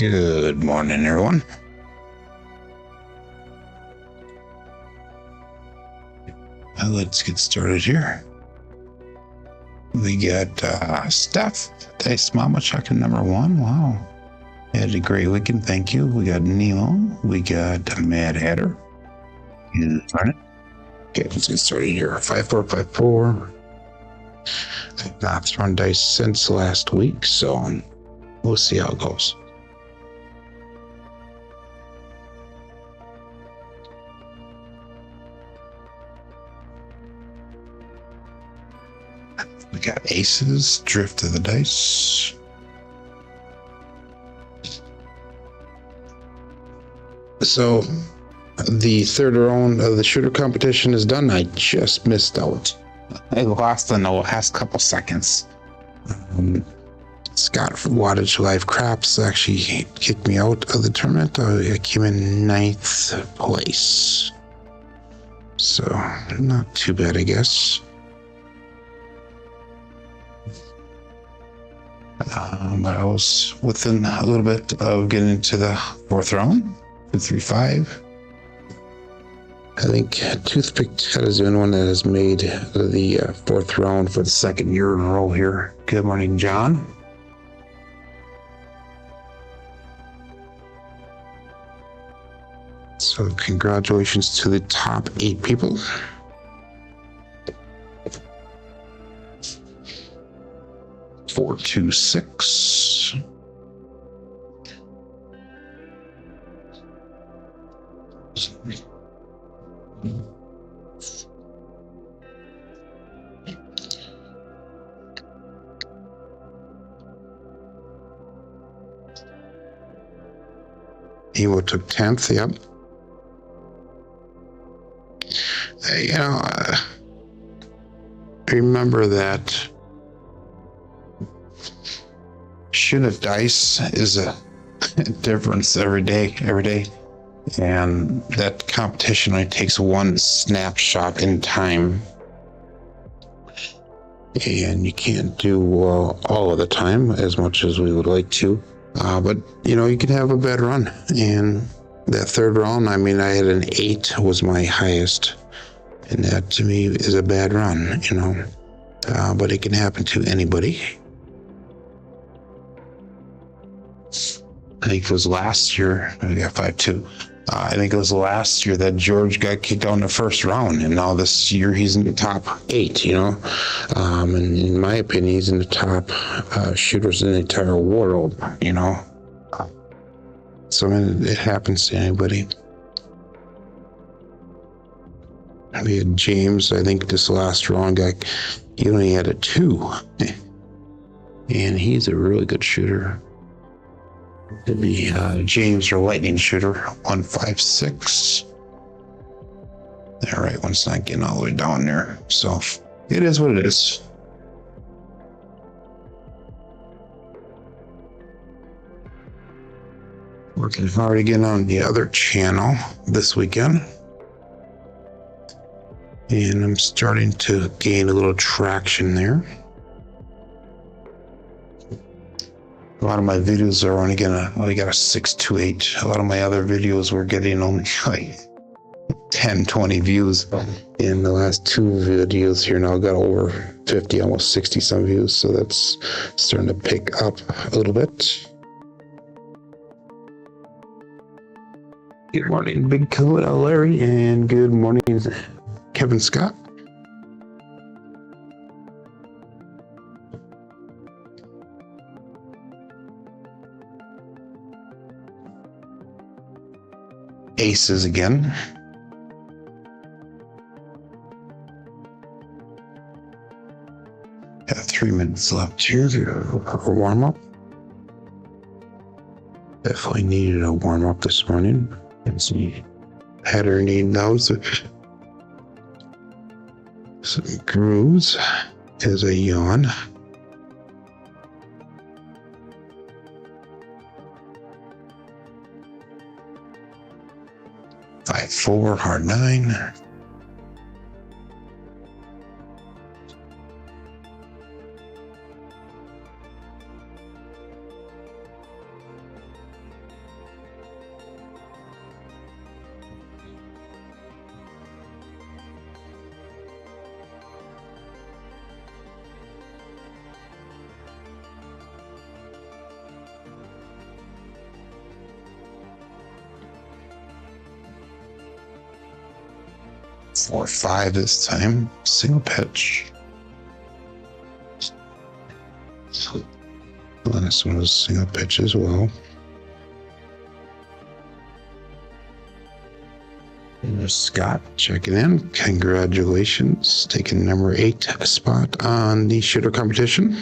Good morning, everyone. Let's get started here. We got Steph, Dice Mama checking number 1. Wow. Had a great weekend, thank you. We got Nemo. We got Mad Hatter. Good morning. Okay, let's get started here. 5454. I've not thrown dice since last week, so we'll see how it goes. We got aces, drift of the dice. So the third round of the shooter competition is done. I just missed out. I lost in the last couple seconds. Scott from Wattage Live Craps actually kicked me out of the tournament. I came in 9th place. So not too bad, I guess. But I was within a little bit of getting into the 4th round. 2-3-5. I think Toothpick Ted is the only one that has made the 4th round for the 2nd year in a row here. Good morning, John. So congratulations to the top 8 people. Four, 2, 6. Ewo took 10th, yep. Remember that shooting at dice is a difference every day. And that competition only takes one snapshot in time. And you can't do all of the time as much as we would like to. But, you can have a bad run. And that 3rd round, I had an 8 was my highest. And that to me is a bad run, But it can happen to anybody. I think it was last year. I got 5-2. I think it was last year that George got kicked out in the 1st round, and now this year he's in the top 8. And in my opinion, he's in the top shooters in the entire world. So it happens to anybody. We had James. I think this last round he only had a 2, and he's a really good shooter. It'd be James, or lightning shooter, 156. All right, one's not getting all the way down there. So it is what it is. Working hard again on the other channel this weekend. And I'm starting to gain a little traction there. A lot of my videos are only got a 6 to 8. A lot of my other videos were getting only like 10, 20 views. In the last 2 videos here now, got over 50, almost 60 some views. So that's starting to pick up a little bit. Good morning, Big Coda Larry, and good morning, Kevin Scott. Aces again. Got 3 minutes left here for warm up. Definitely needed a warm up this morning. And some header need those. Some grooves as a yawn. Five, 4, hard 9. 4-5 this time. Single pitch. The last one was single pitch as well. And there's Scott checking in. Congratulations, taking number 8 spot on the shooter competition.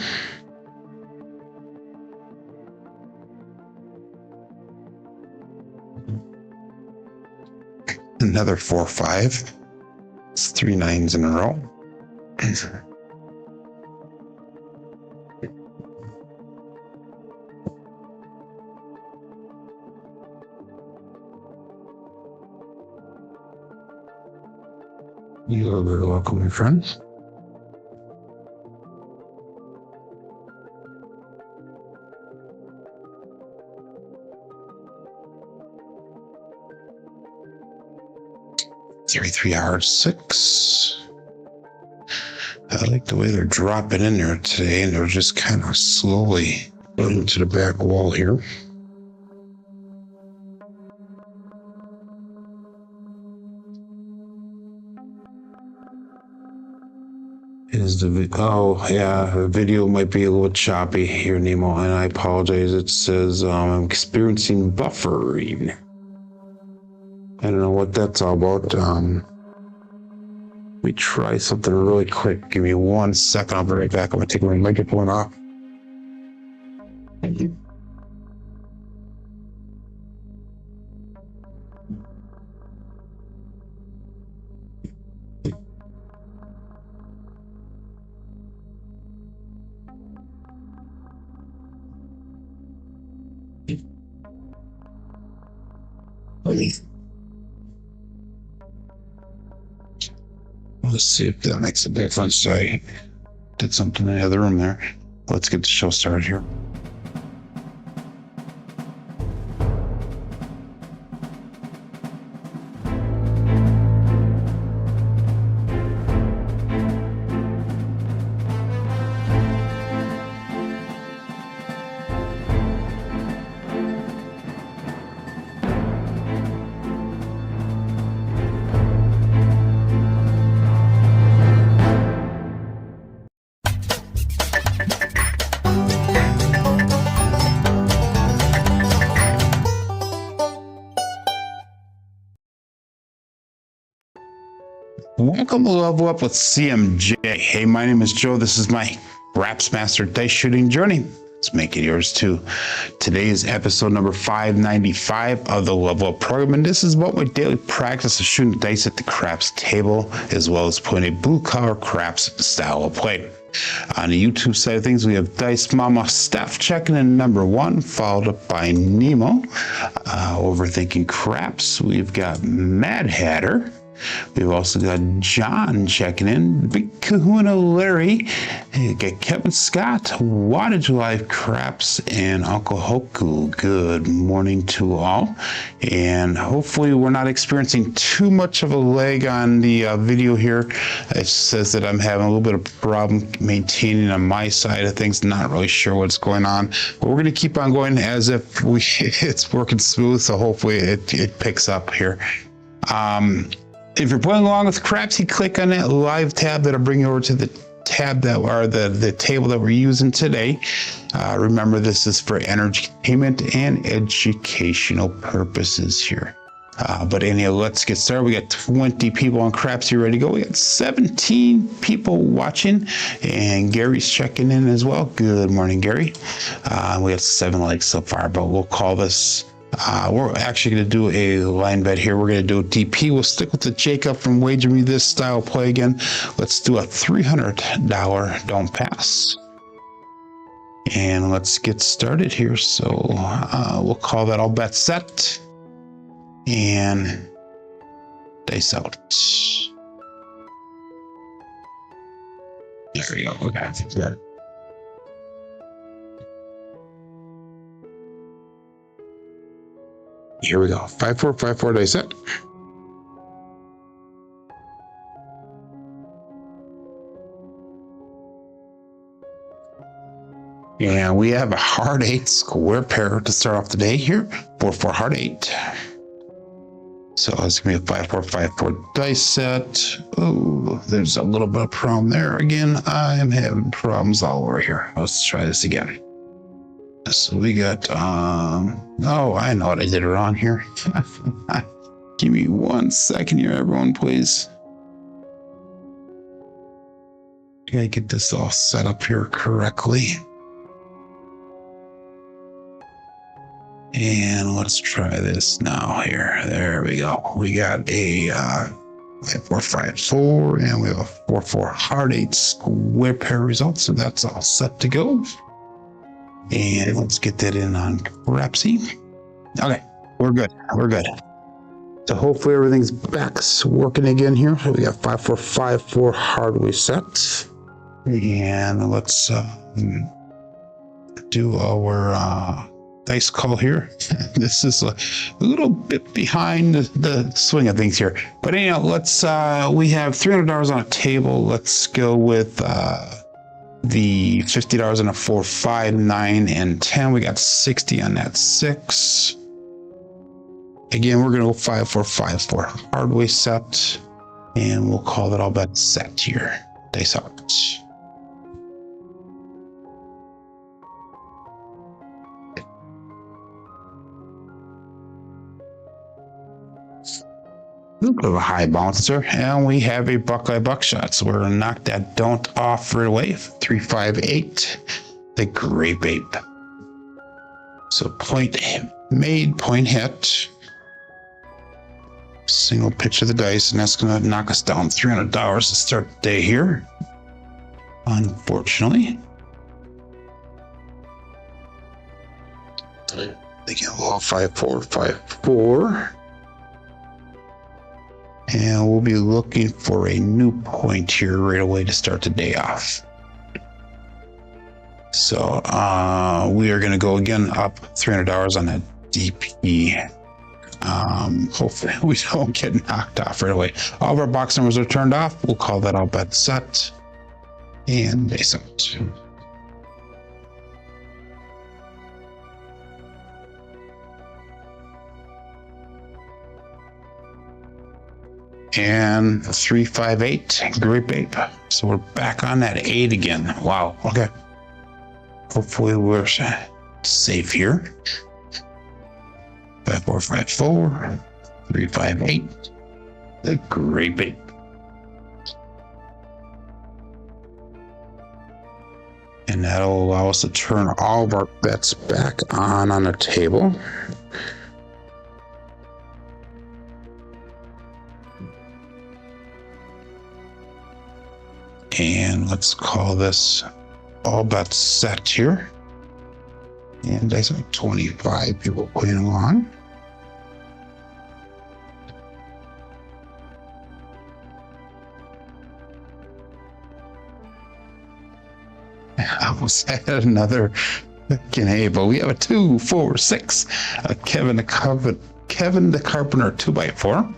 Another 4-5. It's 3 9s in a row. You are very welcome, my friends. Three hours 6. I like the way they're dropping in there today, and they're just kind of slowly going to the back wall here. Is the the video might be a little choppy here, Nemo, and I apologize. It says I'm experiencing buffering. I don't know what that's all about. Let me try something really quick. Give me 1 second. I'll be right back. I'm gonna take my microphone off. Thank you. Let's see if that makes a difference. I did something in the other room there. Let's get the show started here. Welcome to Level Up with CMJ. Hey, my name is Joe. This is my Craps Master Dice Shooting Journey. Let's make it yours too. Today is episode number 595 of the Level Up program, and this is about my daily practice of shooting dice at the craps table, as well as playing a blue-collar craps style of play. On the YouTube side of things, we have Dice Mama Steph checking in number 1, followed up by Nemo. Overthinking Craps, we've got Mad Hatter. We've also got John checking in, Big Kahuna Larry, got Kevin Scott, Wattage Life Craps, and Uncle Hoku. Good morning to all. And hopefully we're not experiencing too much of a lag on the video here. It says that I'm having a little bit of problem maintaining on my side of things. Not really sure what's going on, but we're going to keep on going as if it's working smooth. So hopefully it picks up here. If you're playing along with Crapsee, click on that live tab. That'll bring you over to the tab that are the table that we're using today. Remember, this is for entertainment and educational purposes here. But anyhow, let's get started. We got 20 people on Crapsee ready to go. We got 17 people watching, and Gary's checking in as well. Good morning, Gary. We have 7 likes so far, but we'll call this. We're actually going to do a line bet here. We're going to do a DP. We'll stick with the Jacob from Wager Me This style play again. Let's do a $300 don't pass. And let's get started here. So we'll call that all bets set. And dice out. There we go. Okay, got it. Here we go. 5-4-5-4 dice set. And we have a hard 8 square pair to start off the day here. 4-4 hard 8. So it's gonna be a 5-4-5-4 dice set. Oh, there's a little bit of problem there again. I'm having problems all over here. Let's try this again. So we got oh, I know what I did wrong here. Give me 1 second here, everyone, please. Gotta get this all set up here correctly. And let's try this now here. There we go. We got a 5-4-5-4, and we have a 4-4 hard 8 square pair result. So that's all set to go. And let's get that in on Crapsee. Okay, we're good. We're good. So hopefully everything's back working again here. So we got 5-4-5-4 Hardway set. And let's do our dice call here. This is a little bit behind the swing of things here. But anyhow, let's we have $300 on a table. Let's go with the $50 on a 4, 5, 9, and 10. We got 60 on that 6. Again, we're gonna go 5-4-5-4 Hardway set, and we'll call that all bet set here. Dice out. A little bit of a high bouncer, and we have a Buckeye buckshot. So we're gonna knock that don't off right away. 3-5-8, the grape ape. So point made, point hit. Single pitch of the dice, and that's gonna knock us down $300 to start the day here. Unfortunately. They get a little 5-4-5-4. And we'll be looking for a new point here right away to start the day off. So we are going to go again up $300 on that DP. Hopefully we don't get knocked off right away. All of our box numbers are turned off. We'll call that all bet set. And base out. And 3-5-8 grape ape. So we're back on that 8 again. Wow. Okay. Hopefully we're safe here. 5-4-5-4, 3-5-8, the grape ape. And that'll allow us to turn all of our bets back on the table. And let's call this all bets set here. And I saw 25 people playing along. I almost had another fucking but we have a 2, 4, 6. Kevin the Carpenter 2x4.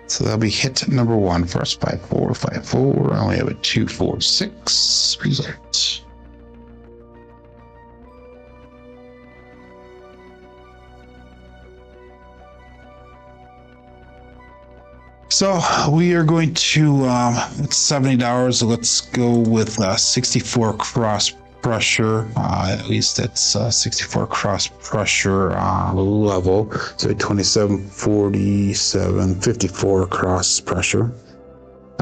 So that'll be hit number 1 for us. 5-4-5-4. I only have a 2, 4, 6 result. So we are going to it's $70. Let's go with 64 cross pressure. At least it's 64 cross pressure level. So 27, 47, 54 cross pressure.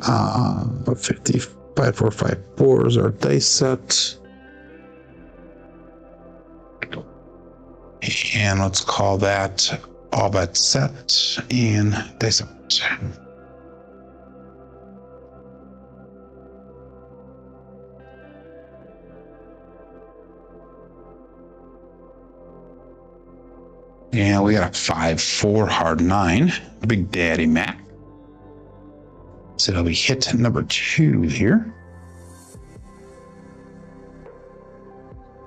55, 4, 5, 4 is our dice set. And let's call that all bet set and dice out. And we got a 5-4 hard 9, Big Daddy Mac. So that'll be hit number 2 here.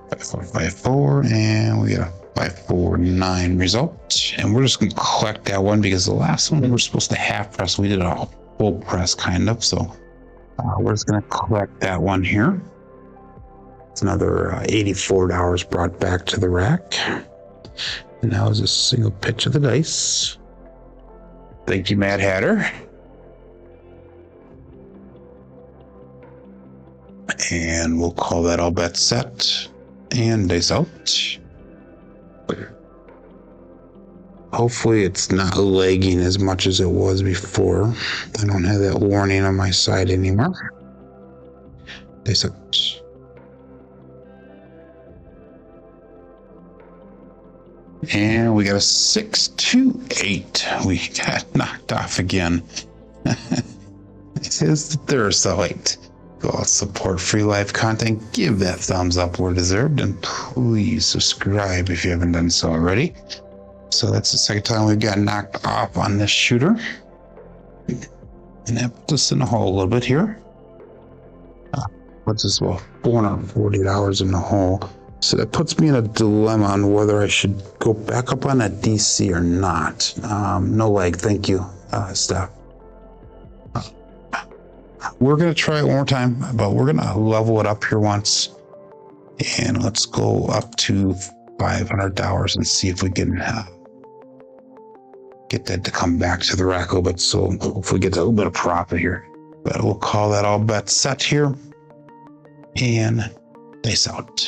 5-4-5-4, and we got a 5-4-9 result. And we're just going to collect that one because the last one we were supposed to half press. We did a full press kind of. So we're just going to collect that one here. It's another $84 brought back to the rack. And that was a single pitch of the dice. Thank you, Mad Hatter. And we'll call that all bets set and dice out. Hopefully it's not lagging as much as it was before. I don't have that warning on my side anymore. Dice out. And we got a 6-2-8. We got knocked off again. It is the Thursday. Go out, support free live content. Give that thumbs up where deserved, and please subscribe if you haven't done so already. So that's the second time we got knocked off on this shooter, and that puts us in the hole a little bit here. Puts us about $440 in the hole. So that puts me in a dilemma on whether I should go back up on that DC or not. No lag, thank you, Steph. We're going to try it one more time, but we're going to level it up here once. And let's go up to $500 and see if we can get that to come back to the rack a little bit. So hopefully get a little bit of profit here. But we'll call that all bets set here. And dice out.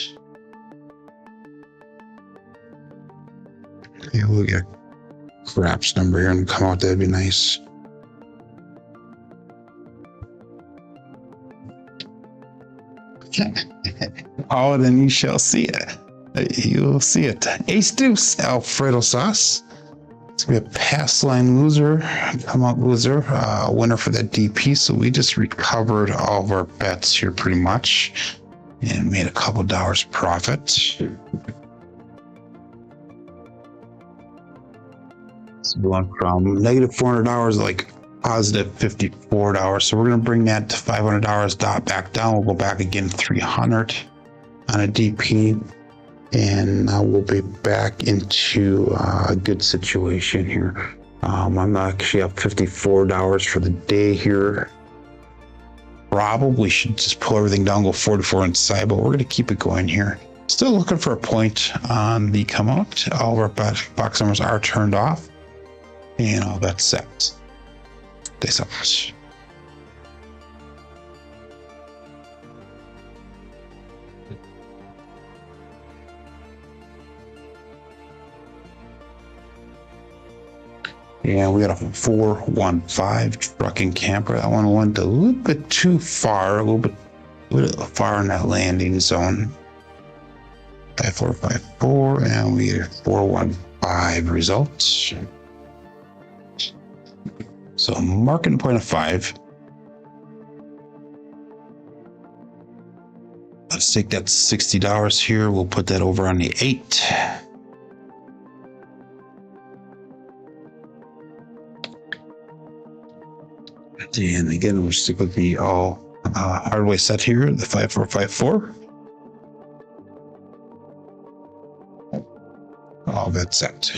Okay, we'll get a craps number here and come out. That'd be nice. Oh, then you shall see it. You'll see it. Ace Deuce, Alfredo sauce. It's gonna be a pass line loser, come out loser, winner for that DP. So we just recovered all of our bets here pretty much and made a couple dollars profit. It's going from negative $400 like positive $54. So we're going to bring that to $500 back down. We'll go back again 300 on a DP, and now we'll be back into a good situation here. I'm actually up $54 for the day here. Probably should just pull everything down, go 44 inside, but we're going to keep it going here. Still looking for a point on the come out. All of our box numbers are turned off, and all that's set. Dice out. Yeah, we got a 415 trucking camper. That one went a little bit too far, a little bit far in that landing zone. 5454, and we get 415 results. So marking point of 5. Let's take that $60 here. We'll put that over on the 8. And again, we'll stick with the all Hardway set here, the 5454. All that set.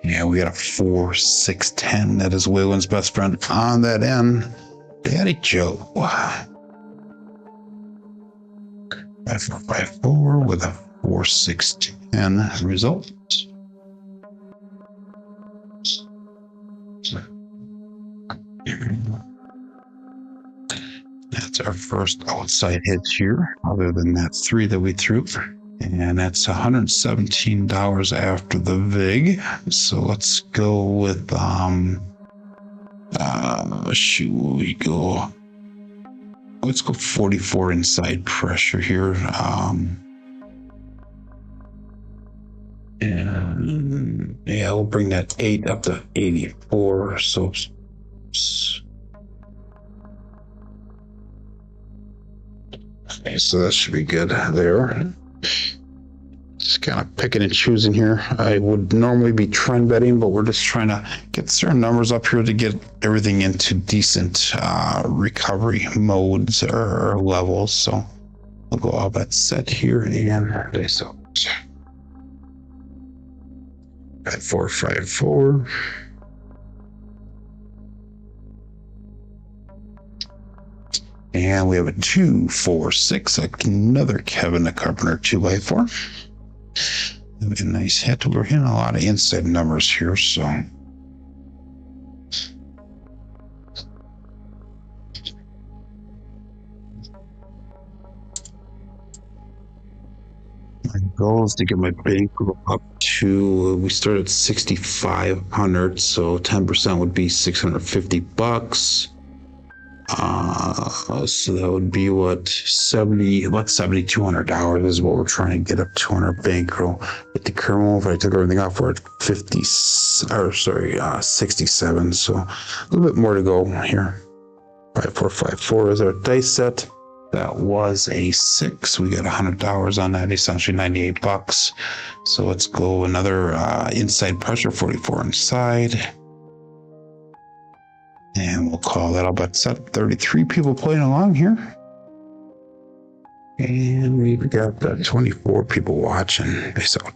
Yeah, we got a 4-6-10. That is Waylon's best friend on that end. Daddy Joe. 5454 with a 4-6-10 result. That's our first outside hit here, other than that 3 that we threw. And that's $117 after the VIG. So let's go with should we go? Let's go 44 inside pressure here. And yeah, we'll bring that 8 up to 84. So that should be good there. Just kind of picking and choosing here. I would normally be trend betting, but we're just trying to get certain numbers up here to get everything into decent recovery modes or levels. So we'll go all that set here and dice out. 5454. And we have a 2, 4, 6, another Kevin the Carpenter 2x4. A nice hit. We're hitting a lot of inside numbers here, so. My goal is to get my bankroll up to, we started at 6,500, so 10% would be $650. So that would be what, about $7,200 is what we're trying to get up to on our bankroll. With the current move, I took everything off, we're at 67, so a little bit more to go here. 5454 is our dice set. That was a 6. We got $100 on that, essentially $98. So let's go another inside pressure, 44 inside. And we'll call that all but set. 33 people playing along here. And we've got 24 people watching. Peace out.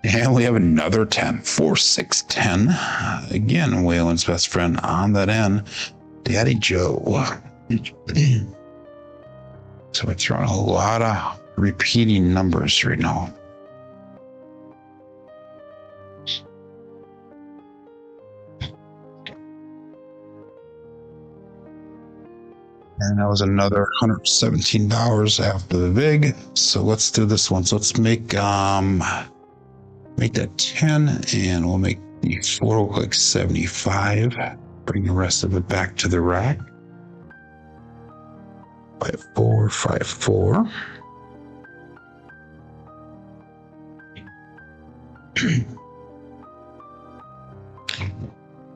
And we have another 10. 4, 6, 10. Again, Waylon's best friend on that end. Daddy Joe. So we're throwing a lot of repeating numbers right now. And that was another $117 after the VIG. So let's do this one. So let's make that 10, and we'll make the 4 look like 75. Bring the rest of it back to the rack. 5, 4, 5, 4.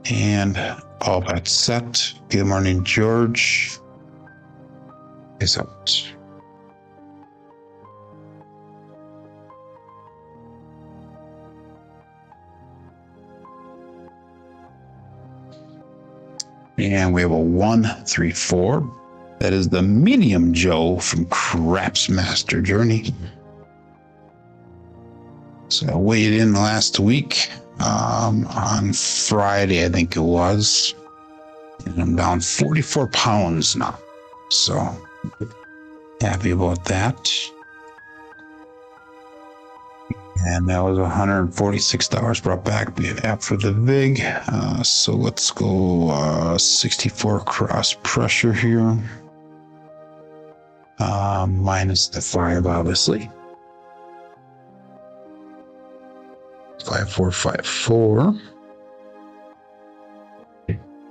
And all that set. Good morning, George. Is out. And we have a 1, 3, 4. That is the medium Joe from Crapsee Master Journey. So I weighed in last week on Friday, I think it was. And I'm down 44 pounds now. So happy about that. And that was $146 brought back after the VIG. So let's go 64 cross pressure here. Minus the 5, obviously. 5454.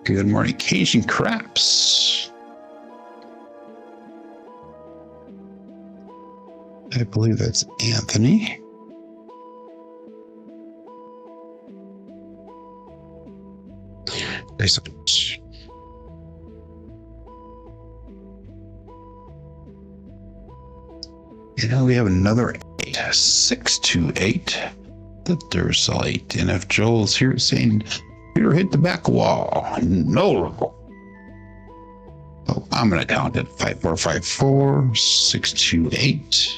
Good morning, Cajun Craps. I believe that's Anthony. And we have another 8, 6, 2, 8. The Duracell 8. And if Joel's here saying, Peter hit the back wall, no. So I'm going to count it. 5, 4, 5, 4, 6, 2, 8.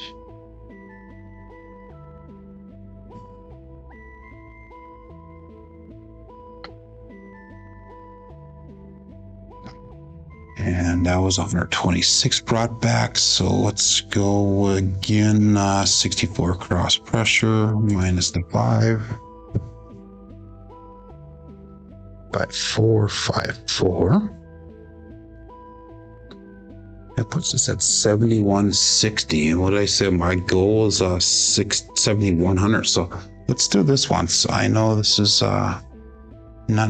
And that was 126 brought back. So let's go again. 64 cross pressure minus the 5. 5, 4, 5, 4. That puts us at 7160. And what did I say? My goal is 7100. So let's do this one. So I know this is not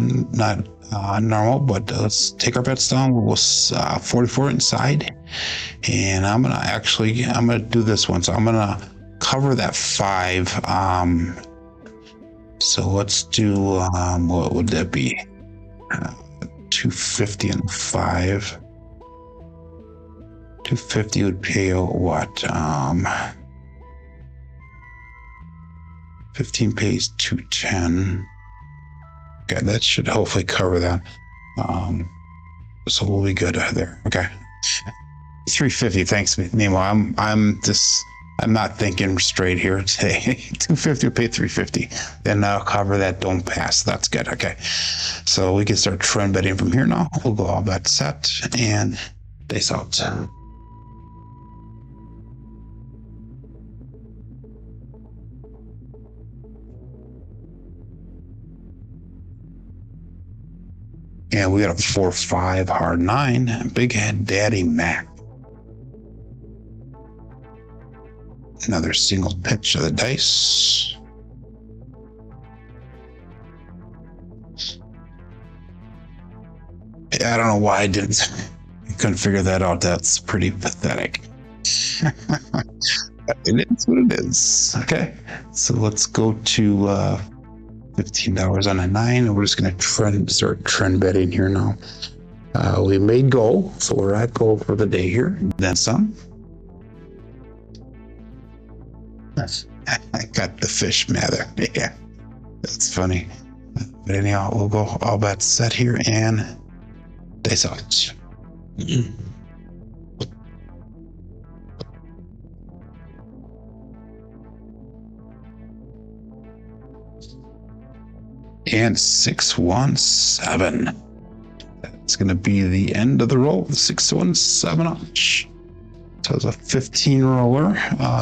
normal, but let's take our bets down. We'll 44 inside, and I'm gonna do this one. So I'm gonna cover that 5. So let's do what would that be? 250 and 5. 250 would pay out what? 15 pays 210. Okay, that should hopefully cover that. So we'll be good there. Okay. 350. Thanks, Nemo. I'm just I'm not thinking straight here today. 250 will pay 350. Then I'll cover that don't pass. That's good. Okay. So we can start trend betting from here now. We'll go all bet set and dice out. And we got a 4-5 hard 9. Big head daddy Mac. Another single pitch of the dice. I don't know why I couldn't figure that out. That's pretty pathetic. It is what it is. Okay, so let's go to $15 on a 9, and we're just going to start trend betting here now. We made goal, so we're at goal for the day here. Then some. I got the fish mather. Yeah, that's funny. But anyhow, we'll go all bets set here and dice out. And 617. That's going to be the end of the roll. 617. So it's a 15 roller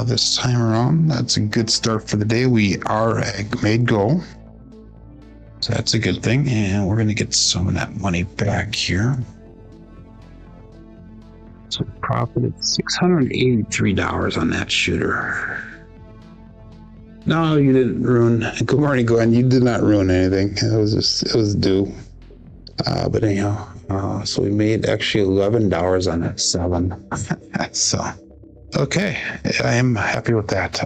this time around. That's a good start for the day. We are made goal. So that's a good thing. And we're going to get some of that money back here. So we profited $683 on that shooter. No, you didn't ruin. Good morning, Glenn. You did not ruin anything. It was due. But anyhow, so we made actually $11 on that 7. So, okay, I am happy with that.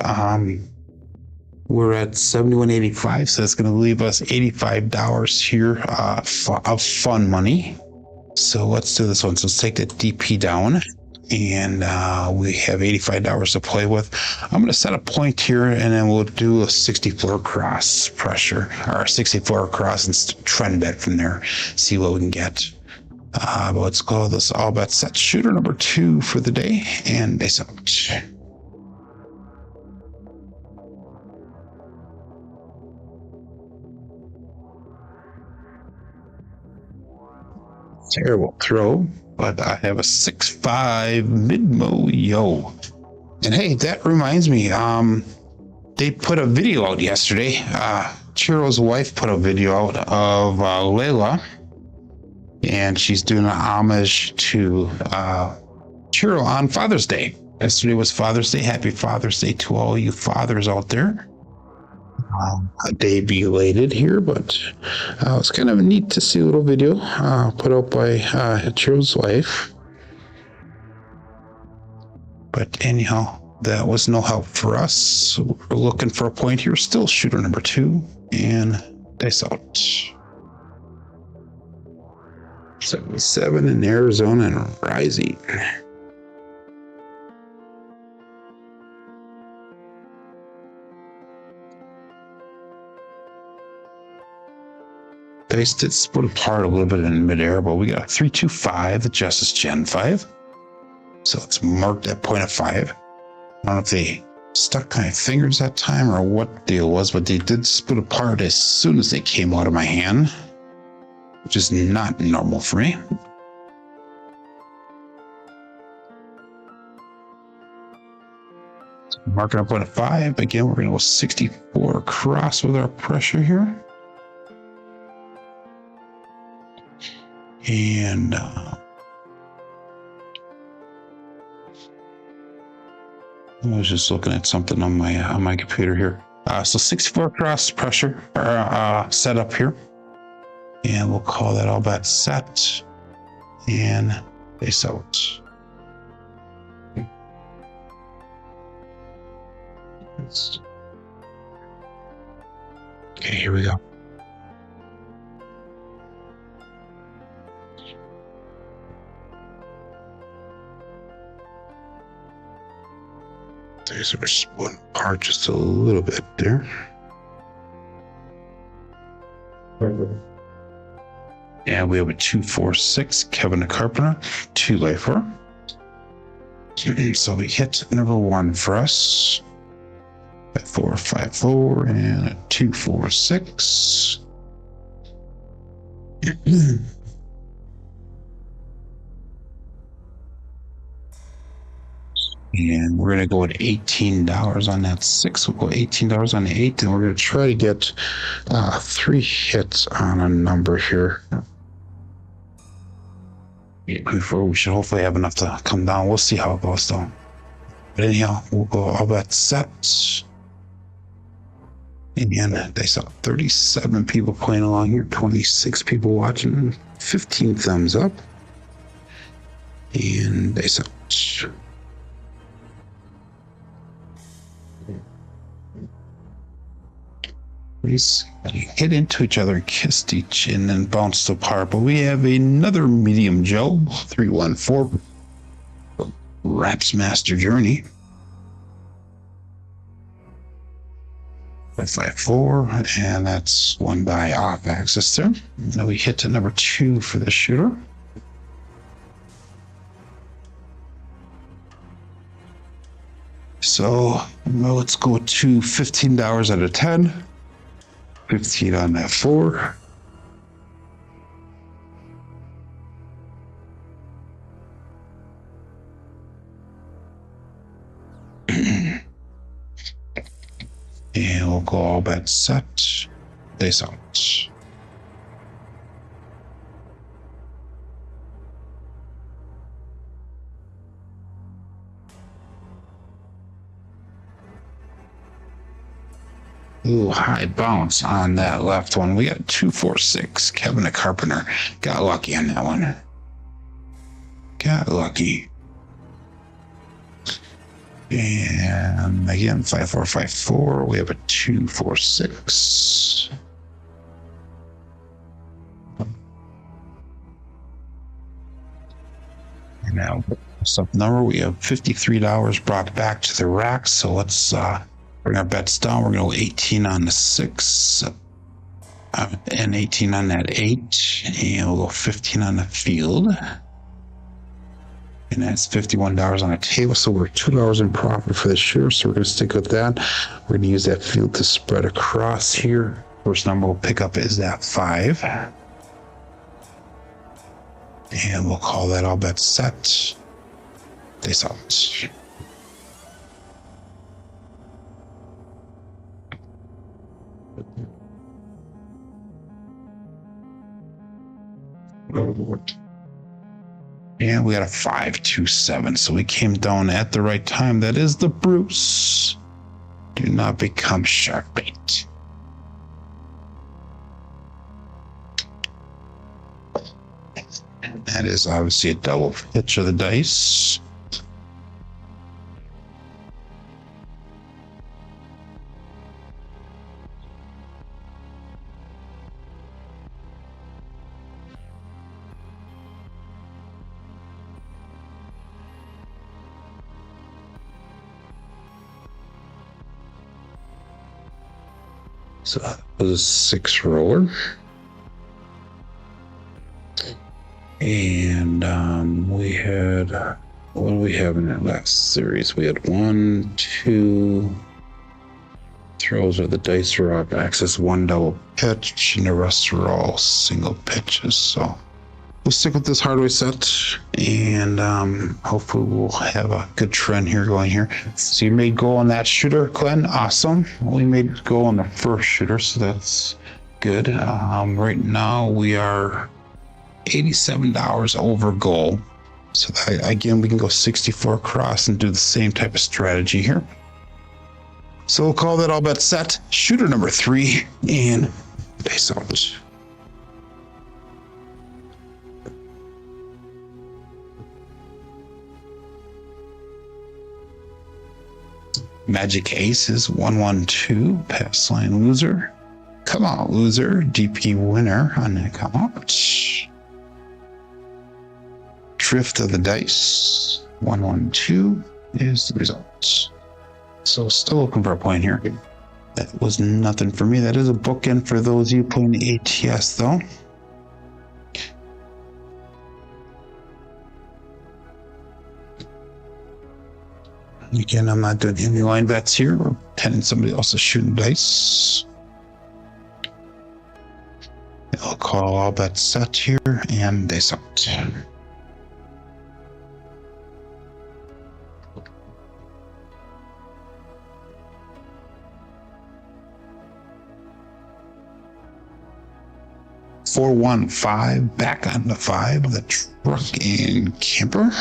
We're at $71.85, so that's going to leave us $85 here of fun money. So let's do this one. So let's take that DP down. And we have $85 to play with. I'm going to set a point here, and then we'll do a 64 cross pressure, or 64 cross and trend bet from there. See what we can get. But let's call this all bet set. Shooter number 2 for the day, and dice out. Terrible throw. But I have a 6-5 mid-mo yo. And hey, that reminds me, they put a video out yesterday. Chiro's wife put a video out of Layla. And she's doing an homage to Chiro on Father's Day. Yesterday was Father's Day. Happy Father's Day to all you fathers out there. A day belated here, but it's kind of neat to see a little video put out by Chiro's wife. But anyhow, that was no help for us. So we're looking for a point here. Still shooter number 2 and dice out. 77 in Arizona and rising. Dice did split apart a little bit in midair, but we got a 325, the Justice Gen 5. So let's mark that point of 5. I don't know if they stuck my fingers that time or what the deal was, but they did split apart as soon as they came out of my hand, which is not normal for me. So marking up point of 5. Again, we're going to go 64 across with our pressure here. And I was just looking at something on my computer here. So 64 cross pressure set up here, and we'll call that all bet set and base out. Okay, here we go. So we're splitting apart just a little bit there. And we have a 246 Kevin the Carpenter, 2 lifer. So we hit number 1 for us. 4, 5, 4, and a 2, 4, 6. And we're going to go at $18 on that 6. We'll go $18 on the 8, and we're going to try to get 3 hits on a number here. Before we should hopefully have enough to come down. We'll see how it goes, though. But anyhow, we'll go all bet set. And they saw 37 people playing along here, 26 people watching, 15 thumbs up. And they saw. We hit into each other and kissed each and then bounced apart. But we have another medium Joe, 314, Raps Master Journey. 554, and that's one by off axis there. Now we hit to number 2 for the shooter. So well, let's go to $15 out of 10. 15 on that 4. And we'll go all bet set. Days out. Ooh, high bounce on that left one. We got 246. Kevin the Carpenter got lucky on that one. Got lucky. And again, 5454. We have a 246. And now, sub number, we have $53 brought back to the rack. So let's bring our bets down. We're going to go 18 on the 6 and 18 on that 8. And we'll go 15 on the field. And that's $51 on the table. So we're $2 in profit for the share. So we're going to stick with that. We're going to use that field to spread across here. First number we'll pick up is that 5. And we'll call that all bet set. Days out. And we got a 527, so we came down at the right time. That is the Bruce. Do not become shark bait. That is obviously a double pitch of the dice. So that was a 6 roller. And we had, what do we have in that last series? We had 1, 2 throws of the dice are off axis, 1 double pitch, and the rest are all single pitches. So we'll stick with this Hardway set, and hopefully we'll have a good trend here going here. So you made goal on that shooter, Glenn. Awesome. We made goal on the first shooter, so that's good. Right now we are $87 over goal. So that, again, we can go 64 across and do the same type of strategy here. So we'll call that all bet set. Shooter number 3 and base out. Magic Aces 112, pass line loser. Come on, loser. DP winner on that come out. Drift of the dice 112 is the result. So still looking for a point here. That was nothing for me. That is a bookend for those of you playing the ATS though. Again, I'm not doing any line bets here. We're pretending somebody else is shooting dice. I'll call all bets set here, and they sucked. $415 back on the 5, the truck and camper.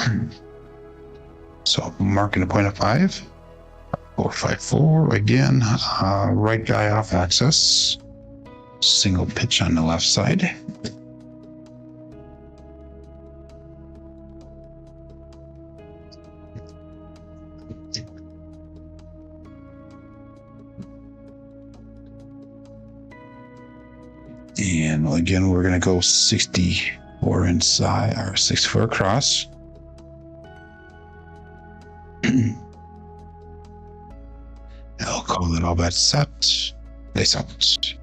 So marking a point of 5. 454 again. Right guy off access. Single pitch on the left side. And again, we're going to go 64 inside, or 64 across. I'll call it all bet set. They sucked.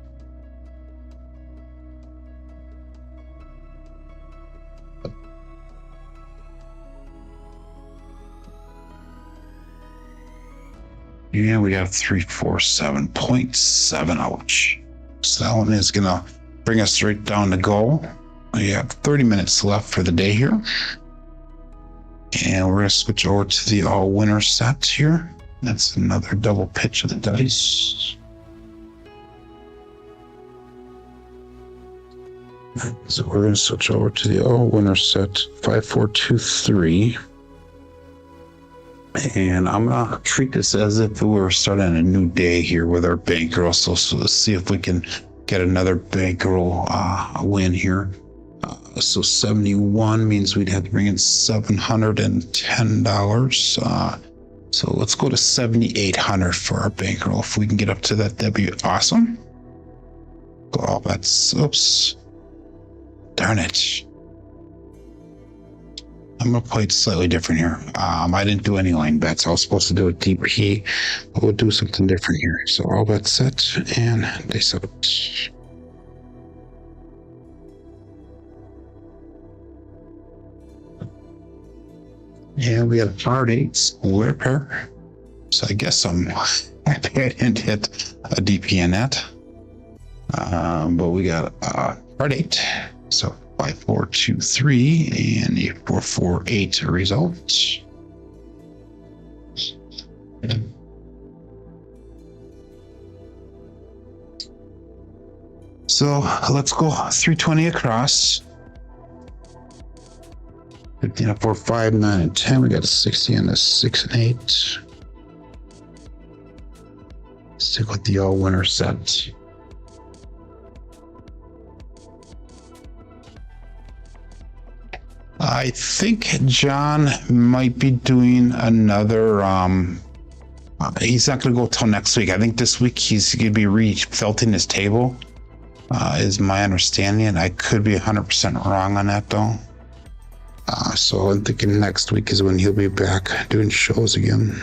Yeah, we have 347.7. Ouch. So that one is going to bring us straight down to goal. We have 30 minutes left for the day here. And we're going to switch over to the all-winner set here. That's another double pitch of the dice. So we're going to switch over to the all-winner set, 5423. And I'm going to treat this as if we were starting a new day here with our bankroll. So let's see if we can get another bankroll win here. So 71 means we'd have to bring in $710. So let's go to 7,800 for our bankroll. If we can get up to that, that'd be awesome. Go all bets. Oops. Darn it. I'm going to play it slightly different here. I didn't do any line bets. I was supposed to do a deeper heat. We'll do something different here. So all bets set, and they set. And we got a hard 8 square pair. So I guess I'm happy I didn't hit a DP in that. But we got a hard 8. So 5423 and a 448 result. So let's go 320 across. 15, 4, 5, 9, and 10. We got a 60 and a 6 and 8. Stick with the all winner set. I think John might be doing another. He's not going to go till next week. I think this week he's going to be refilling his table, is my understanding. I could be 100% wrong on that though. So I'm thinking next week is when he'll be back doing shows again.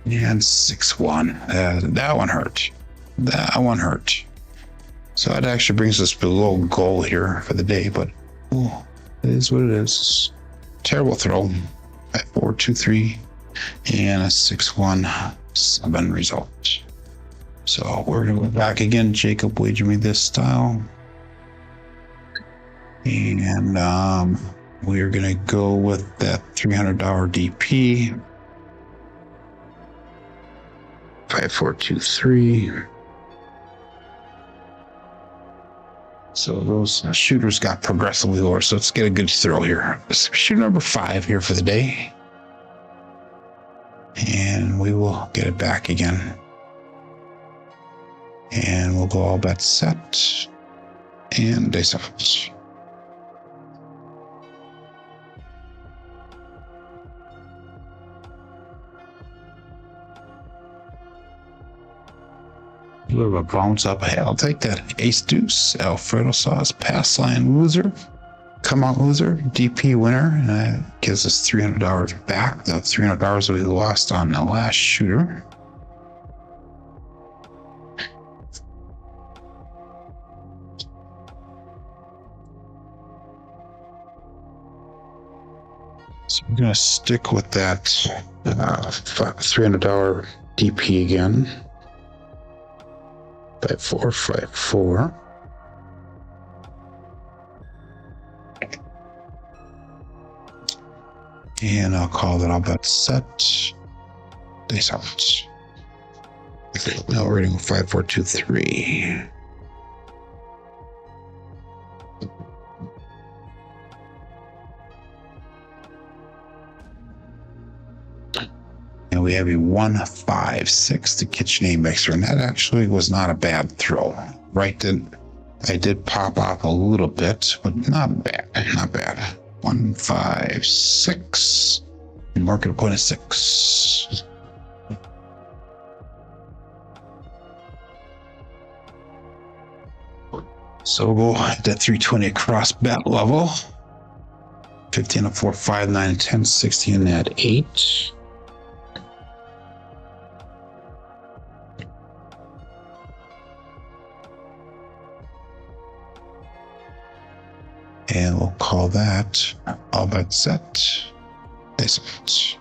And 6-1. That one hurt. That one hurt. So that actually brings us below goal here for the day, but it is what it is. Terrible throw at 4-2-3 and a 6-1-7 result. So we're going to go back again. Jacob wager me this style. And we're going to go with that $300 DP. 5423. So those shooters got progressively lower. So let's get a good throw here. Shooter number 5 here for the day. And we will get it back again. And we'll go all bets set. And they set. A little bit of a bounce up. Hey, I'll take that. Ace deuce. Alfredo sauce. Pass line loser. Come out loser. DP winner. And that gives us $300 back. The $300 we lost on the last shooter. I'm going to stick with that $300 DP again. 5454. And I'll call that all bet set. Days out. Now we're rating 5423. And we have a 156, the KitchenAid mixer, and that actually was not a bad throw. Right, I did pop off a little bit, but not bad, not bad. 156, and market point of 6. So we'll go at that 320 across bet level. 15 at 4, 5, 9, 10, 16 at 8. And we'll call that all bet set. This much.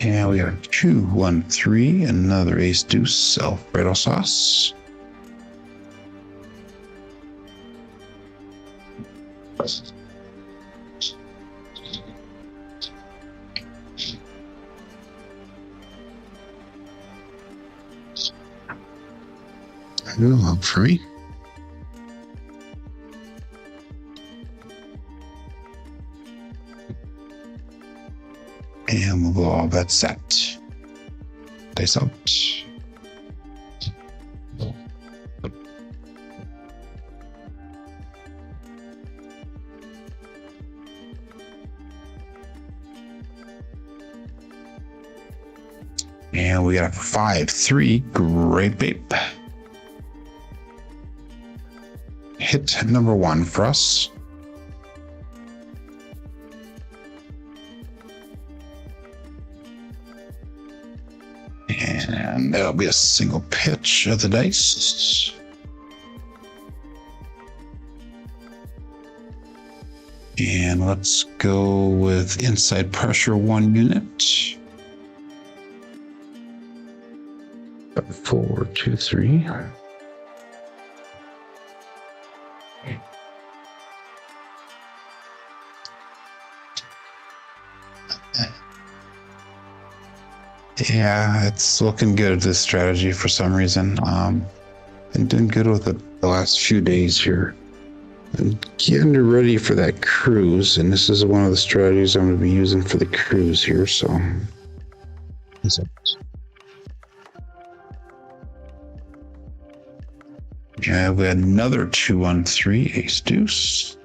And we got 2, 1, 3, another ace deuce Alfredo sauce. I'm free. And we'll go all bet set. Dice out. And we got a 5-3 great babe. Hit number 1 for us. And that'll be a single pitch of the dice. And let's go with inside pressure 1 unit. 4, 2, 3. Yeah, it's looking good, this strategy, for some reason. Been doing good with it the last few days here. I'm getting ready for that cruise, and this is one of the strategies I'm going to be using for the cruise here, so. Yeah, we had another 2-1-3 ace deuce.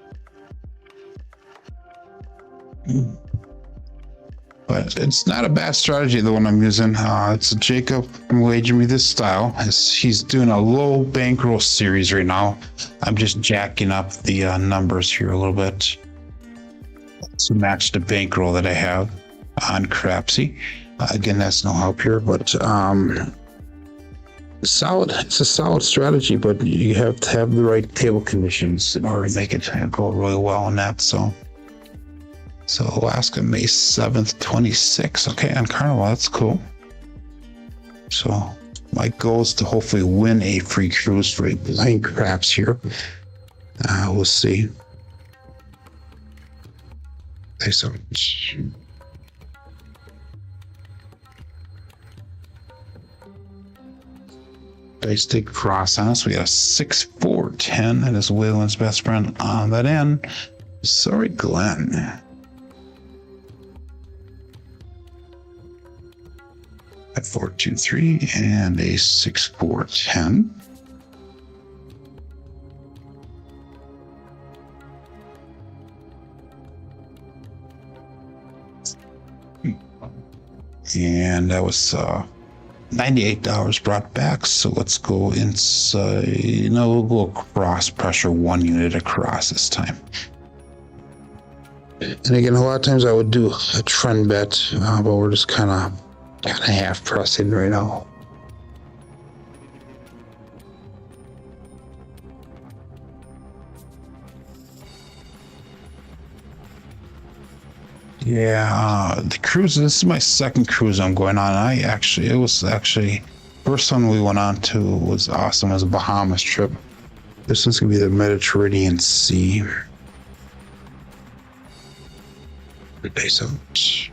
But it's not a bad strategy, the one I'm using. It's Jacob from Wager Me This style. He's doing a low bankroll series right now. I'm just jacking up the numbers here a little bit to match the bankroll that I have on Crapsee. Again, that's no help here, but solid. It's a solid strategy, but you have to have the right table conditions in order to make it go really well on that. So Alaska, May 7th, 26. Okay, on Carnival, that's cool. So my goal is to hopefully win a free cruise for playing craps here. We'll see. Thanks so much. Dice take cross on us. We got a 6, 4, 10. That is Waylon's best friend on that end. Sorry, Glenn. 4, 2, 3, and a 6, 4, 10. And that was $98 brought back. So let's go inside. We'll go cross pressure 1 unit across this time. And again, a lot of times I would do a trend bet, but we're just kind of half pressing right now. Yeah, the cruise. This is my second cruise I'm going on. It was actually first one we went on to was awesome. It was a Bahamas trip. This one's gonna be the Mediterranean Sea. Base out.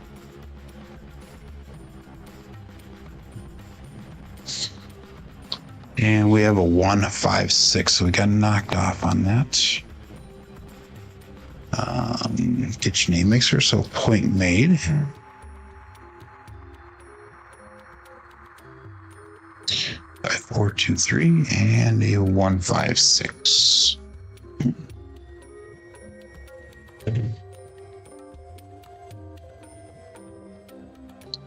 And we have a 156, so we got knocked off on that. Get your name mixer, so point made. 5423 and a 156.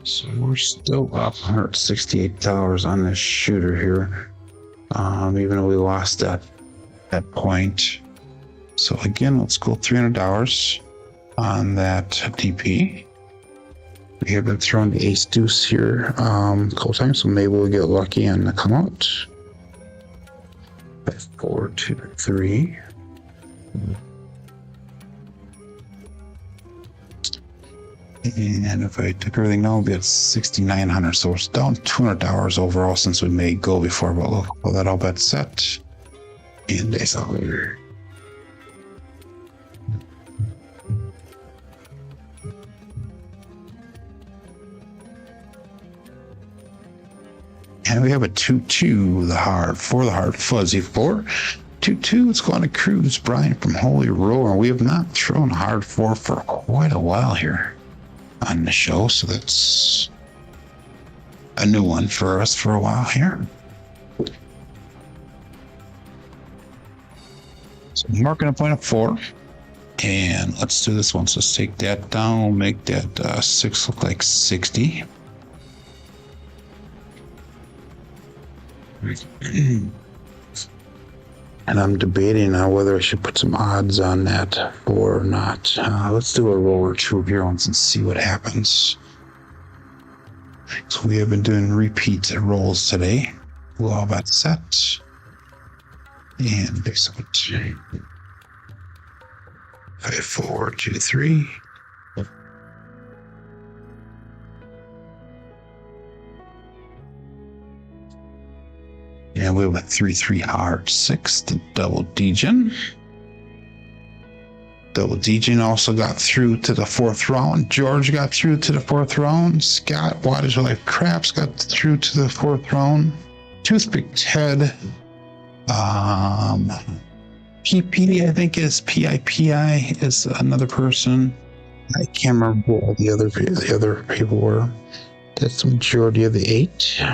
So we're still up $168 on this shooter here, even though we lost that point. So again, let's go $300 on that DP. We have been throwing the ace deuce here a couple times, so maybe we'll get lucky and come out. 5423. And if I took everything down, we'll be at 6,900. So it's down $200 overall since we made go before. But look, pull that all bet set. And days out later. And we have a 2-2, the hard, for the hard, fuzzy 4. 2-2, let's go on a cruise. Brian from Holy Roller. We have not thrown hard 4 for quite a while here on the show, so that's a new one for us for a while here. So marking a point of 4. And let's do this one. So let's take that down. We'll make that 6 look like 60. And I'm debating on whether I should put some odds on that or not. Let's do a roll or two here and see what happens. So we have been doing repeat rolls today. We'll all about set. And base out. 5, 4, 2, 3. And we have a 3-3 hard 6, the double degen. Double degen also got through to the 4th round. George got through to the 4th round. Scott Wattage Life Craps got through to the 4th round. Toothpick Ted. PP, I think is PIPI is another person. I can't remember what the other people were. That's the majority of the 8.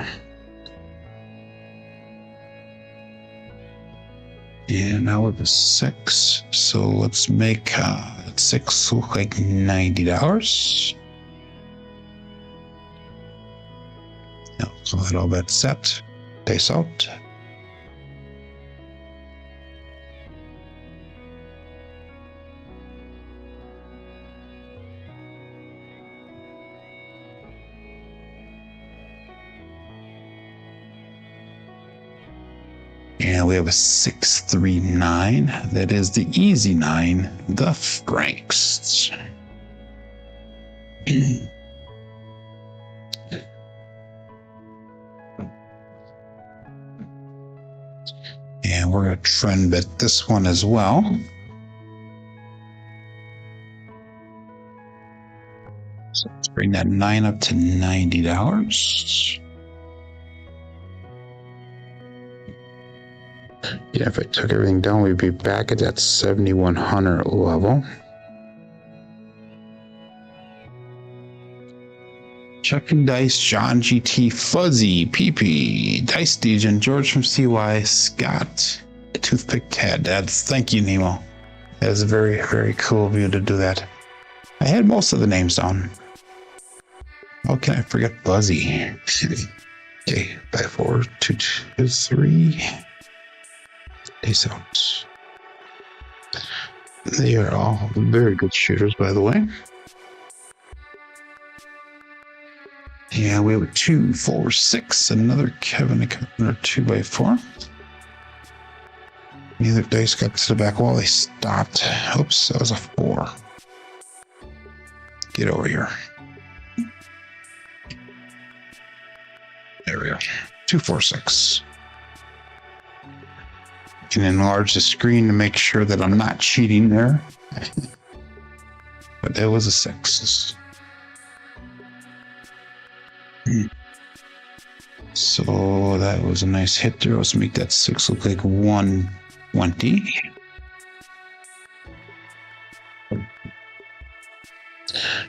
And now we have a 6, so let's make 6 look like $90. Now, so that all bet set. Base out. And we have a 639. That is the easy 9, the Franks. And we're going to trend bet this one as well. So let's bring that 9 up to $90. Yeah, if I took everything down, we'd be back at that 7,100 level. Checking dice, John GT, Fuzzy, PP, Dice Degen, George from CY, Scott, Toothpick Ted. Thank you, Nemo. That is very, very cool of you to do that. I had most of the names down. How can I forget Buzzy? Okay, 5, 4, 2, 2, 3. Ace out. They are all very good shooters, by the way. Yeah, we have a 2, 4, 6. Another Kevin, a 2x4. Neither dice got to the back wall. They stopped. Oops, that was a 4. Get over here. There we go. 246. Can enlarge the screen to make sure that I'm not cheating there. But there was a 6. So that was a nice hit there. Let's make that 6 look like 120.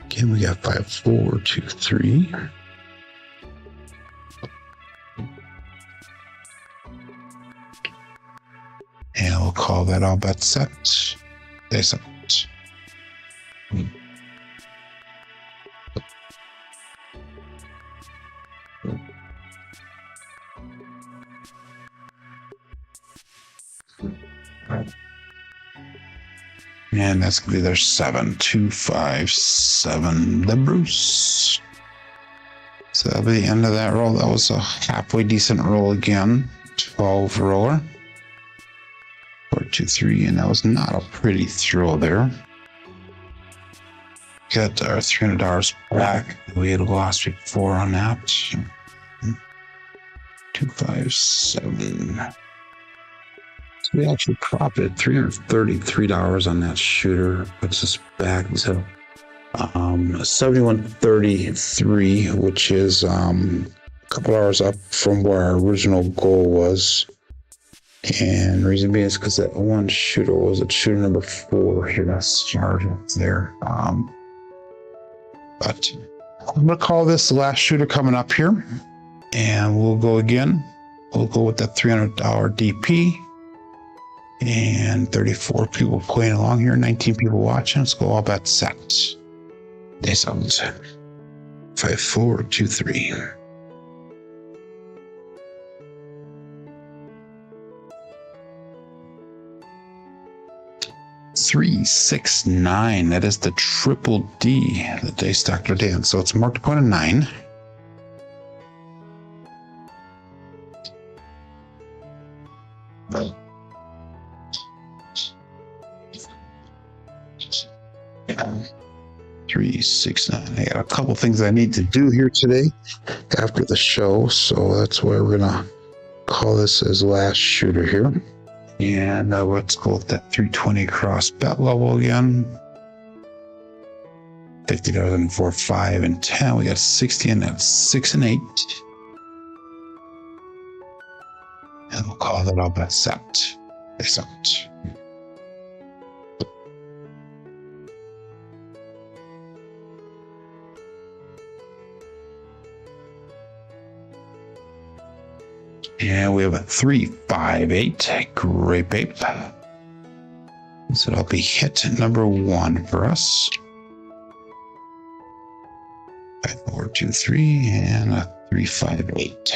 Okay, we got 5, 4, 2, 3. And we'll call that all bet set. They set. And that's going to be their 7, 2, 5, 7 libras. So that'll be the end of that roll. That was a halfway decent roll again. 12 roller. 4, 2, 3, and that was not a pretty throw there. Got our $300 back. We had lost before on that. 2, 5, 7. So we actually profited $333 on that shooter. Puts us back to 71.33, which is a couple hours up from where our original goal was. And the reason being is because that one shooter was at shooter number 4 here. That's charged there. But I'm going to call this the last shooter coming up here. And we'll go again. We'll go with that $300 DP. And 34 people playing along here, 19 people watching. Let's go all bet set. They sound 5, 4, 2, 3. 3, 6, 9. That is the triple D that they stacked their day on. So it's marked a point of 9. Three, 6, 9. I got a couple things I need to do here today after the show, so that's why we're gonna call this as last shooter here. And let's go with that 320 cross bet level again. $50 and 4, 5, and 10. We got 60 and that's 6 and 8. And we'll call that all bet set. This out. And we have a 3, 5, 8. Great babe. So that'll be hit number 1 for us. 5, 4, 2, 3, and a 3, 5, 8.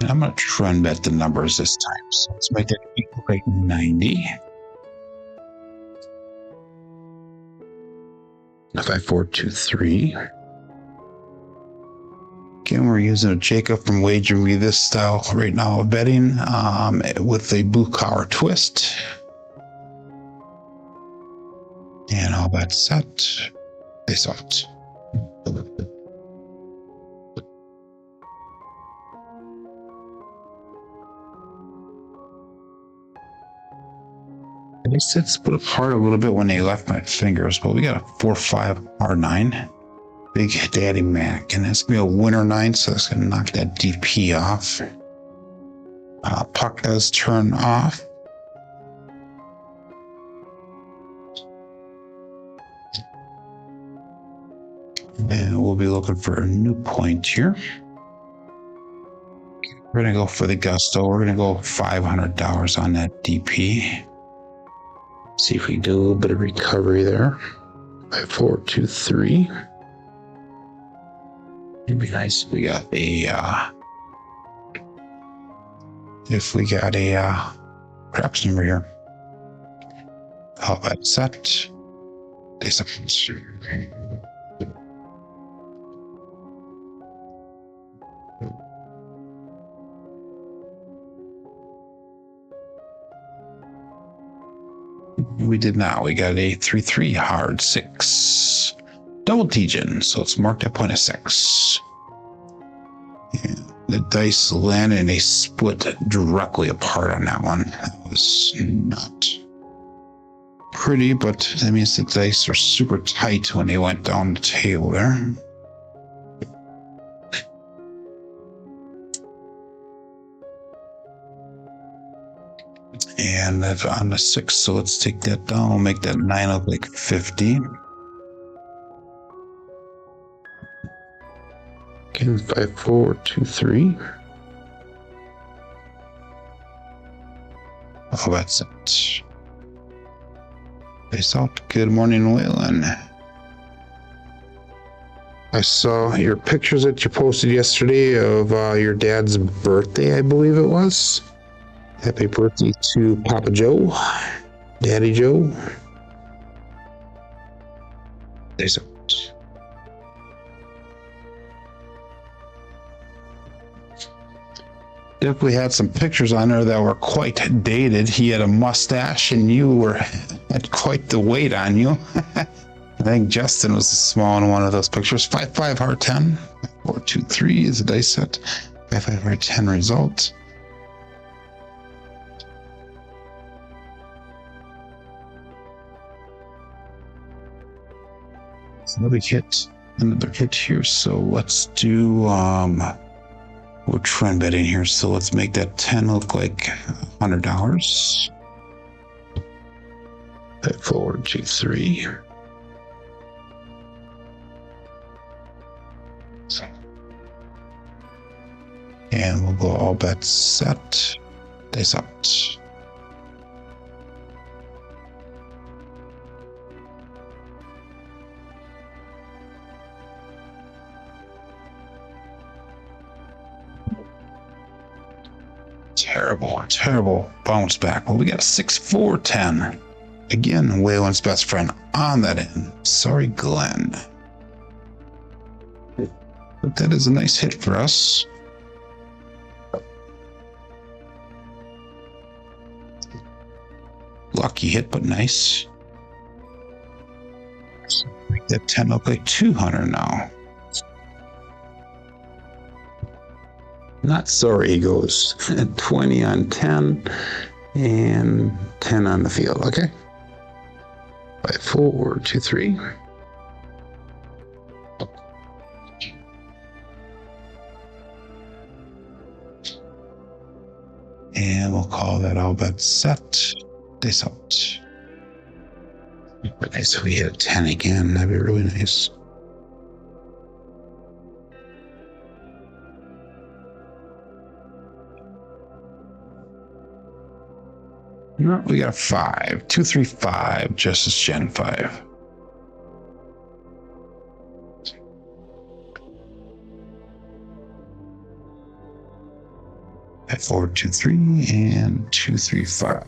And I'm going to try and bet the numbers this time. So let's make that equal like 90. 5, 4, 2, 3. Again, we're using a Jacob from Wager Me this style right now of betting with a blue collar twist. And all that set. They saw it. They said split apart a little bit when they left my fingers, but we got a 4, 5, R9. Big Daddy Mac, and that's gonna be a winner 9, so that's gonna knock that DP off. Puck does turn off. And we'll be looking for a new point here. We're gonna go for the gusto. We're gonna go $500 on that DP. See if we can do a little bit of recovery there. 5, 4, 2, 3. It'd be nice if we got a craps number here. How about set? We did not. We got a 3-3 hard 6. Double T-Gen, so it's marked at point of 6. And the dice landed and they split directly apart on that one. That was not pretty, but that means the dice are super tight when they went down the table there. And that's on the 6, so let's take that down. We'll make that 9 look like 50. Again, 5, 4, 2, 3. Oh, that's it. Face out. Good morning, Waylon. I saw your pictures that you posted yesterday of your dad's birthday, I believe it was. Happy birthday to Papa Joe, Daddy Joe. There's a definitely had some pictures on there that were quite dated. He had a mustache and you had quite the weight on you. I think Justin was the small in one of those pictures. 5-5 hard 10. 4-2-3 is a dice set. 5-5 hard 10 result. Another hit here. So let's do we're trend betting here, so let's make that 10 look like $100. 5, 4, 2, 3. And we'll go all bets set. Dice out. Terrible bounce back. Well, we got a 6-4-10. Again, Waylon's best friend on that end. Sorry, Glenn. But that is a nice hit for us. Lucky hit, but nice. So make that 10 look like 200 now. Not sorry, he goes 20 on 10 and 10 on the field. Okay. 5, 4, 2, 3. And we'll call that all bets set. Dice out. But nice if we hit a 10 again. That'd be really nice. No, we got a 5. 2, 3, 5. Justice Gen 5. At 4, 2, 3, and 2, 3, 5.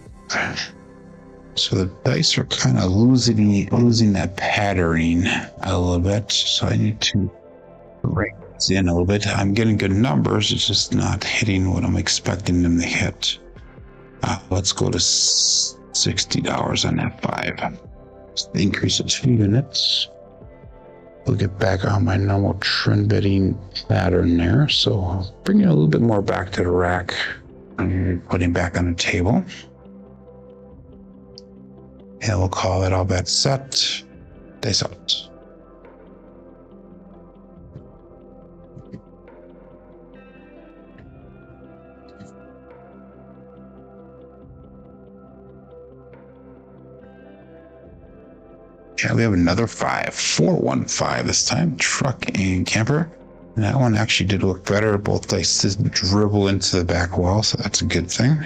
So the dice are kind of losing that patterning a little bit. So I need to break this in a little bit. I'm getting good numbers. It's just not hitting what I'm expecting them to hit. Let's go to $60 on that 5. Increase of 2 units. We'll get back on my normal trend betting pattern there. So I'll bring it a little bit more back to the rack and put him back on the table. And we'll call it all bets set. Dice out. Yeah, we have another 5. 4-1-5 this time. Truck and camper. And that one actually did look better. Both dice did dribble into the back wall, so that's a good thing.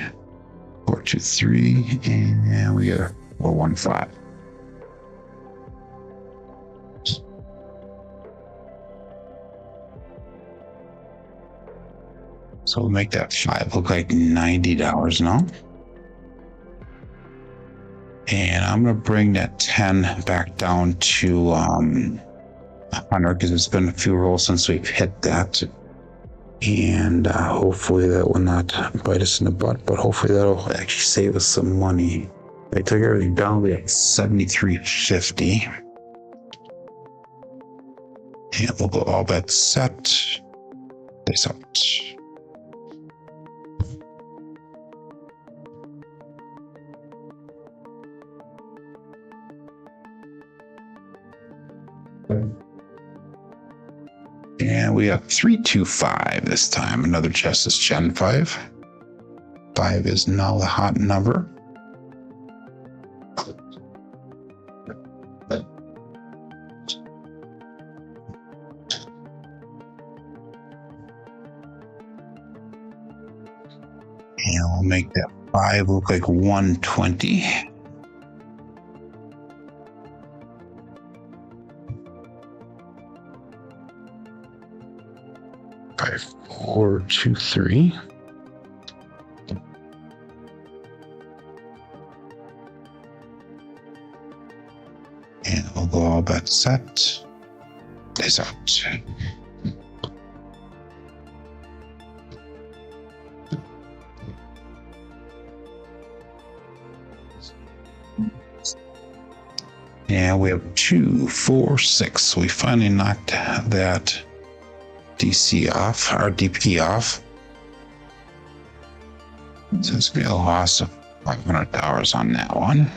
4, 2, 3, and we got 4-1-5. So we'll make that 5 look like $90 now. And I'm going to bring that 10 back down to 100 because it's been a few rolls since we've hit that. And hopefully that will not bite us in the butt, but hopefully that'll actually save us some money. They took everything down. We had 73.50. And we'll go all bets set. This out. And we have 325 this time. Another chest is Gen 5. 5 is now the hot number. And we'll make that 5 look like 120. 5, 4, 2, 3. And we'll go all bet set. This out. And we have 2, 4, 6. So we finally knocked that DC off, our DP off. So it's gonna be a loss of $500 on that one.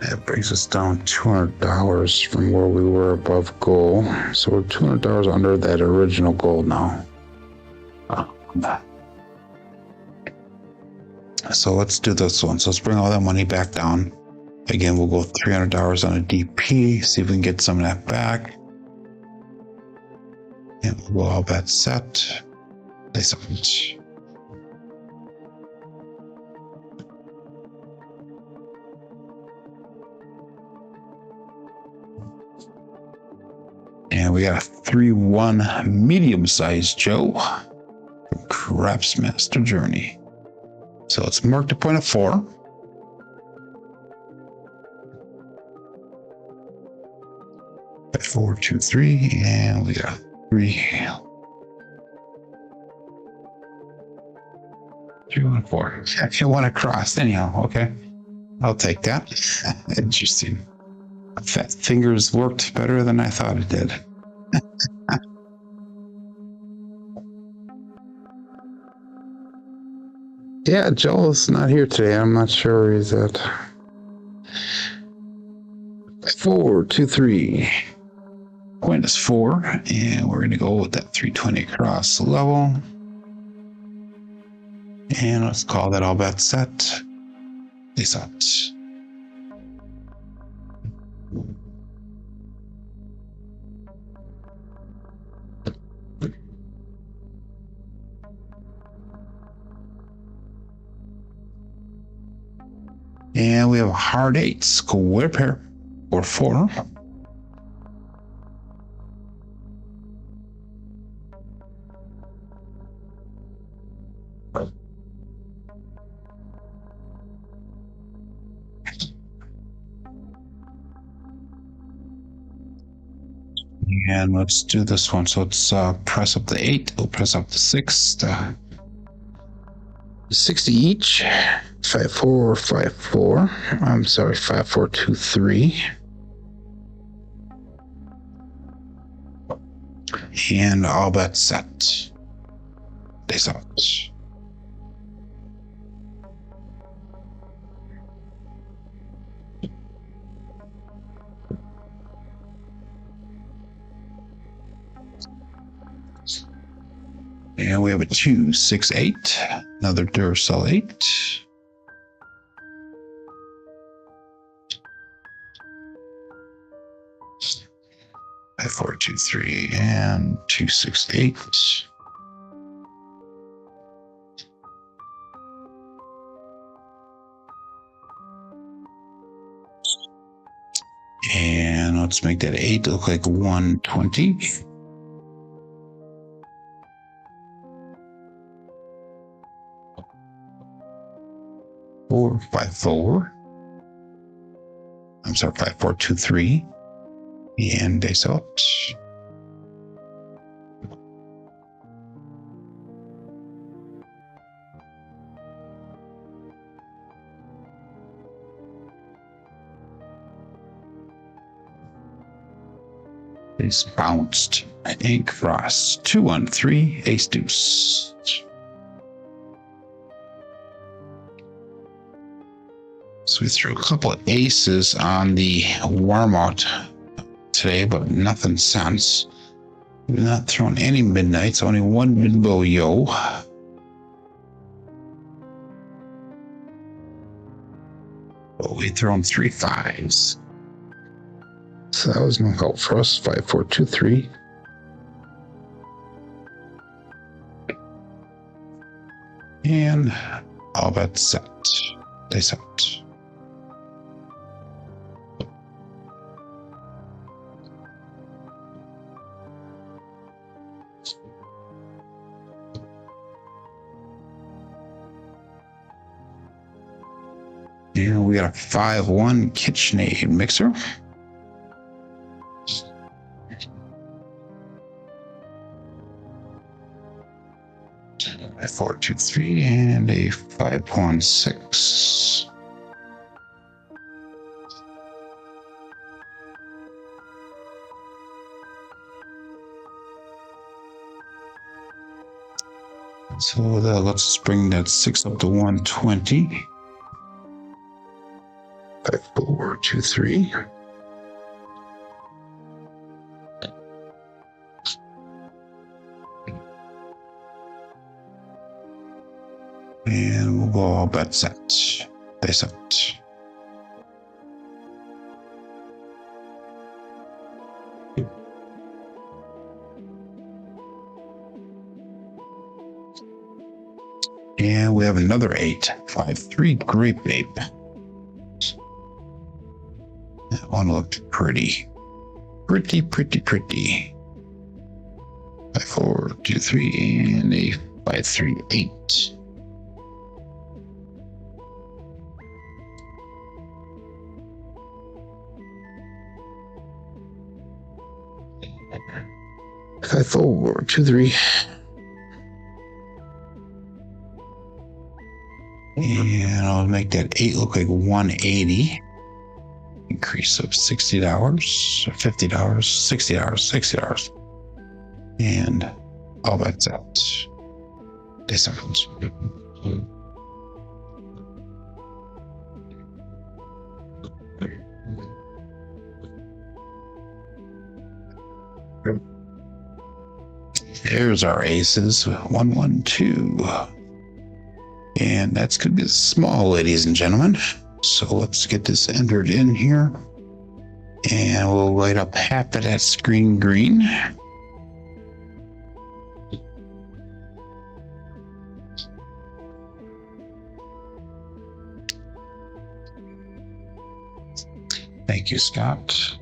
That brings us down $200 from where we were above goal. So we're $200 under that original goal now. So let's do this one. So let's bring all that money back down. Again, we'll go $300 on a DP, see if we can get some of that back. And we'll go all bet set. Place out. And we got a 3-1 medium-sized Joe from Craps Master Journey. So let's mark the point of 4. At 4, 2, 3, and we got 3. 3, 1, 4. If you want to cross, anyhow, okay. I'll take that. Interesting. Fat fingers worked better than I thought it did. Yeah, Joel's not here today. I'm not sure where he's at. 4, 2, 3. Point is 4, and we're going to go with that 320 across the level. And let's call that all bet set. Peace out. And we have a hard 8 square pair or 4. And let's do this one. So let's press up the 8. We'll press up the 6. 60 each. 5, 4, 5, 4. I'm sorry, 5, 4, 2, 3. And all bet set. Days out. And we have a 2, 6, 8. Another Duracell 8. 5, 4, 2, 3, and 2, 6, 8. And let's make that 8 look like 120. 4, 5, 4. I'm sorry, 5, 4, 2, 3. And dice out. Ace bounced. Ink frost. 2 1 3. Ace deuce. So we threw a couple of aces on the warm out today, but nothing since. We've not thrown any midnights, only one mid-bow yo. But we thrown 3 5s. So that was no help for us. 5 4 2 3. And all bets set. Dice out. And we got a 5-1 KitchenAid mixer. A 4 2 3 and a 5 1 6. So that lets us bring that 6 up to 120. 5 4 2 3. And we'll go all bet set. Dice out. And we have another 8. 5 3 grape ape. That one looked pretty. Pretty. 5 4 2 3 and a 5 3 8. I 4 2 3. And I'll make that 8 look like 180. Increase of $60, $50, $60. And all bets out. This happens. There's our aces. 1 1 2. And that's going to be the small, ladies and gentlemen. So let's get this entered in here. And we'll light up half of that screen green. Thank you, Scott.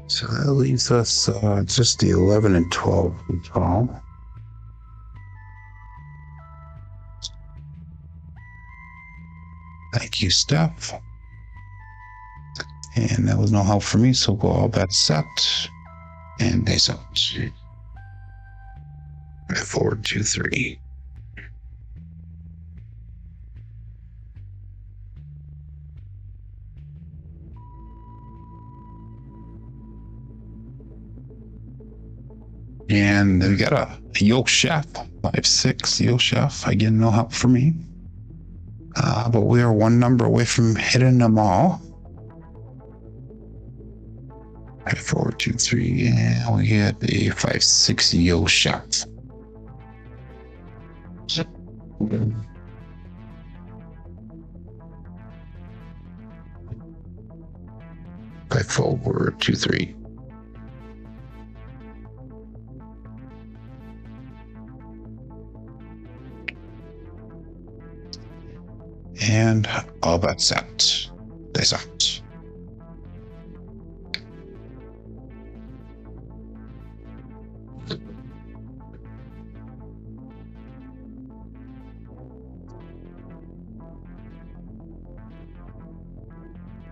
So that leaves us just the 11 and 12 control. Thank you, Steph. And that was no help for me, so go all bets set. And dice out. 5 4 2 3. And we got a Yoke Chef, 5 6 Yoke Chef. Again, no help for me. But we are one number away from hitting them all. 5 4 2 3, and we get a 5 6 Yoke Chef. Five 4 2 3. And all bets set. Dice out.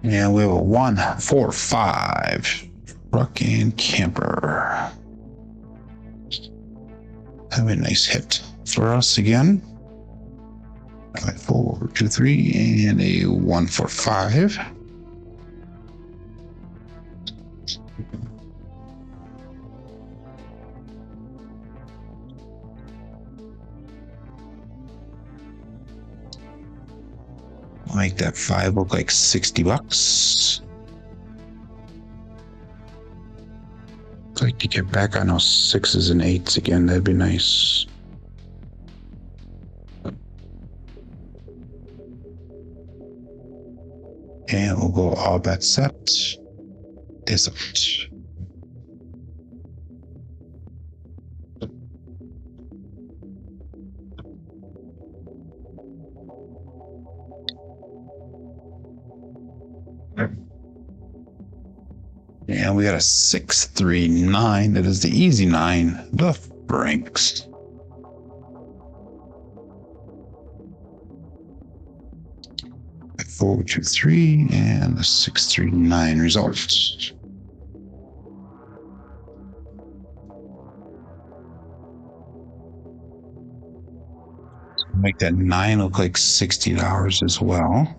And we have a 145 truck and camper. Have a nice hit for us again. 5, 4, 2, 3, and a 145. Make that 5 look like $60. I'd like to get back on those 6s and 8s again. That'd be nice. And we'll go all bet set. This out. And we got a 639. That is the easy 9. The Franks. A 423 and a 639 results. Make that 9 look like $60 as well.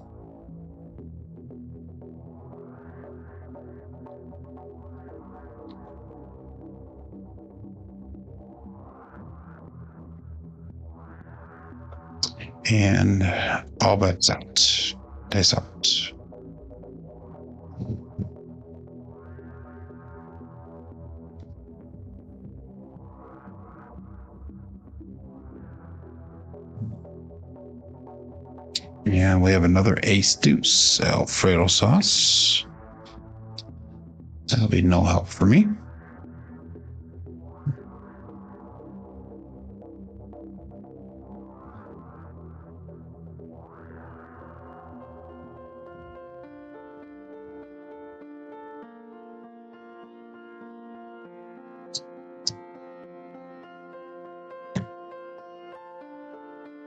And all bets out. Dice out. And we have another ace deuce Alfredo sauce. That'll be no help for me.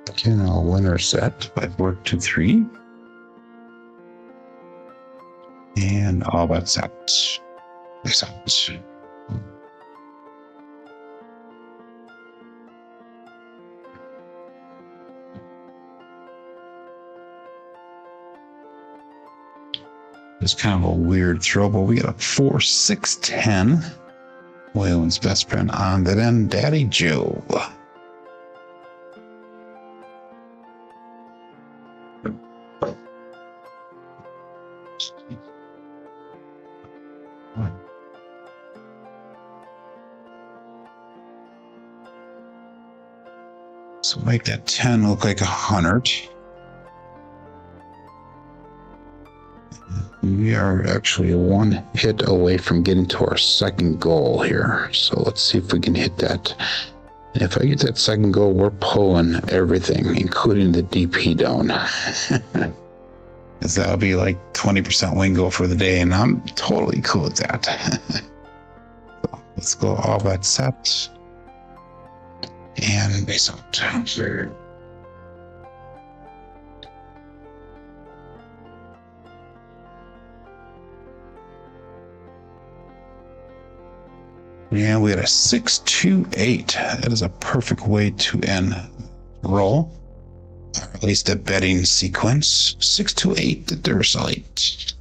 Okay, now winner set 5, 4, 2, 3. And all bets out. This out. It's kind of a weird throw, but we got a 4, 6, 10. Waylon's best friend on that end, Daddy Joe. So make that 10 look like 100. We are actually one hit away from getting to our second goal here. So let's see if we can hit that. If I get that second goal, we're pulling everything, including the DP down. Because that'll be like 20% win goal for the day, and I'm totally cool with that. So let's go all bet set. And base out. And we had a 628. That is a perfect way to end roll, or at least a betting sequence. 628 the Durslite.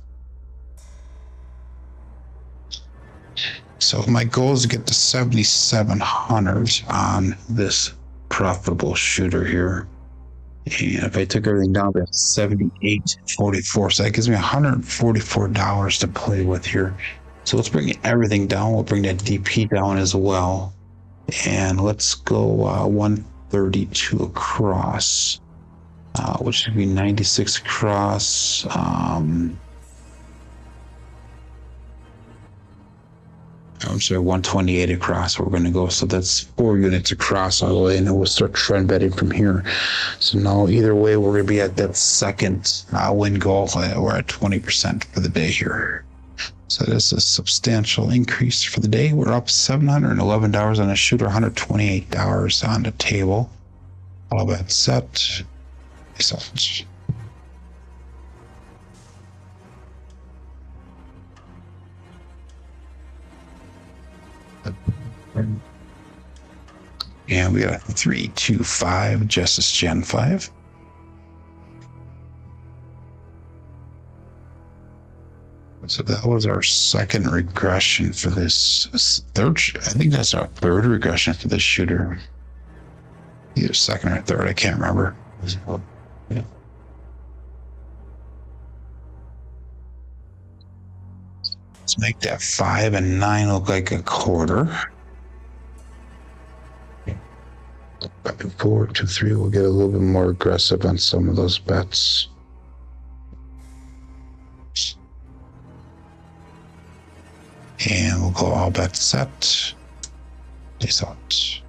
So my goal is to get to 7,700 on this profitable shooter here. And if I took everything down to 78.44, so that gives me $144 to play with here. So let's bring everything down. We'll bring that DP down as well. And let's go 132 across, which should be 96 across. I'm sorry, 128 across we're going to go. So that's 4 units across all the way, and then we'll start trend betting from here. So now either way, we're going to be at that second win goal. We're at 20% for the day here. So this is a substantial increase for the day. We're up $711 on a shooter, $128 on the table. All that set. And we got a 3-2-5 Justice Gen 5. So that was our second regression for this third. I think that's our third regression for this shooter. Either second or third, I can't remember. Yeah. Let's make that 5 and 9 look like a quarter. 4, 2, 3. We'll get a little bit more aggressive on some of those bets. And we'll go all bets set. Face out.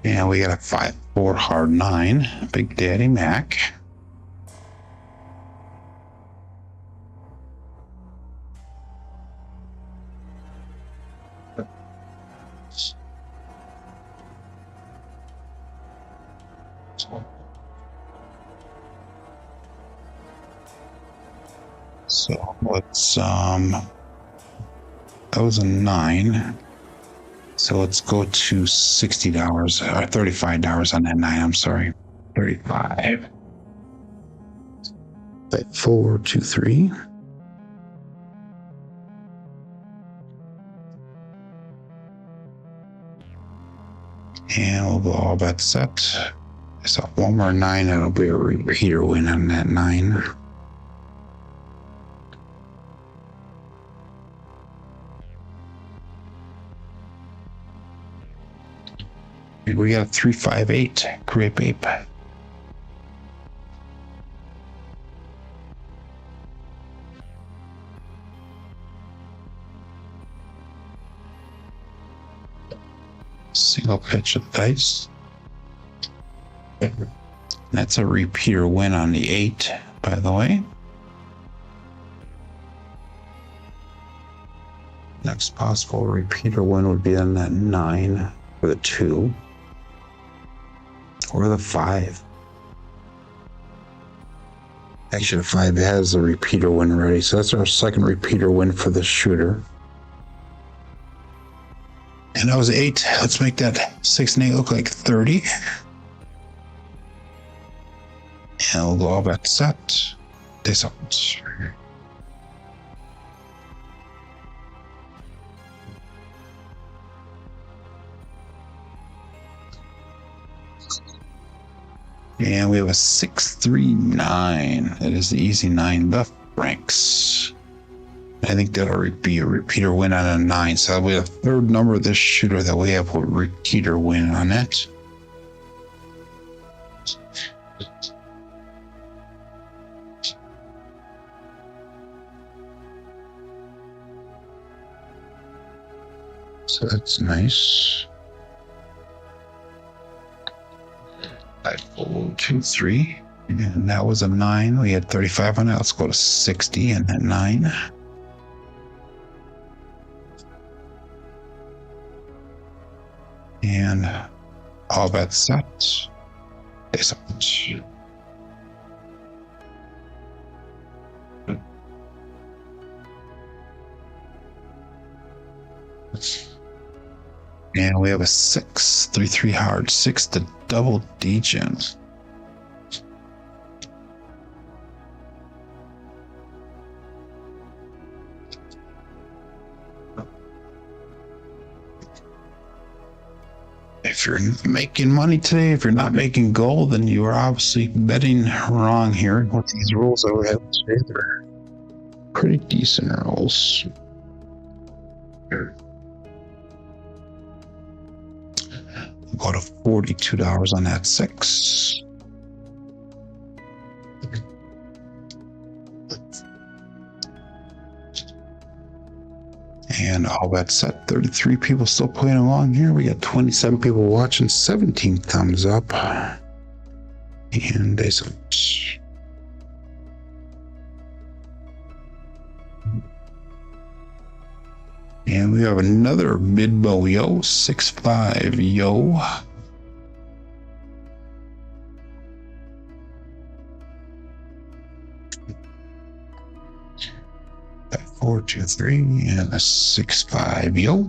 And we got a 5-4 hard 9, Big Daddy Mac. So let's that was a 9. So let's go to $60 or $35 on that 9. I'm sorry, 35. 4, 2, 3. And we'll go all bets set. So one more 9, that'll be a repeater win on that 9. We got a 3-5-8 Grape Ape. Single pitch of dice. That's a repeater win on the 8, by the way. Next possible repeater win would be on that 9 or the 2 or the 5. Actually, the 5 has a repeater win already, so that's our second repeater win for this shooter. And that was 8. Let's make that 6 and 8 look like 30. And we'll go all bets set. This out. And we have a 6-3-9. That is the easy 9. The Franks. I think that'll be a repeater win on a 9. So we have a third number of this shooter that we have a repeater win on it. So that's nice. 5, 4, 2, 3. And that was a 9. We had 35 on that. Let's go to 60 and that 9. And all bets set. This out. And we have a 6-3-3 hard 6 to double degen. If you're making money today, if you're not making gold, then you are obviously betting wrong here. With these rules that we have today, they're pretty decent rules. We'll go to $42 on that 6. And all bets set. 33 people still playing along here. We got 27 people watching, 17 thumbs up. And they said, and we have another mid-bow yo, 6-5 yo. 4, 2, 3, and a 6, 5. Yo.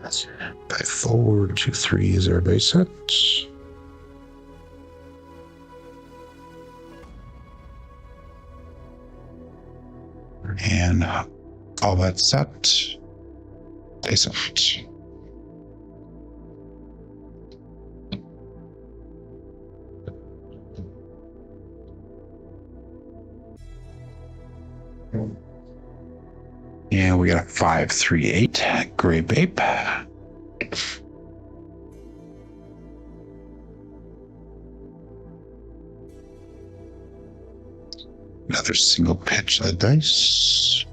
That's 5, 4, 2, 3 is our base set. And all that set. Base set. And we got a 5, 3, 8 gray babe. Another single pitch of the dice.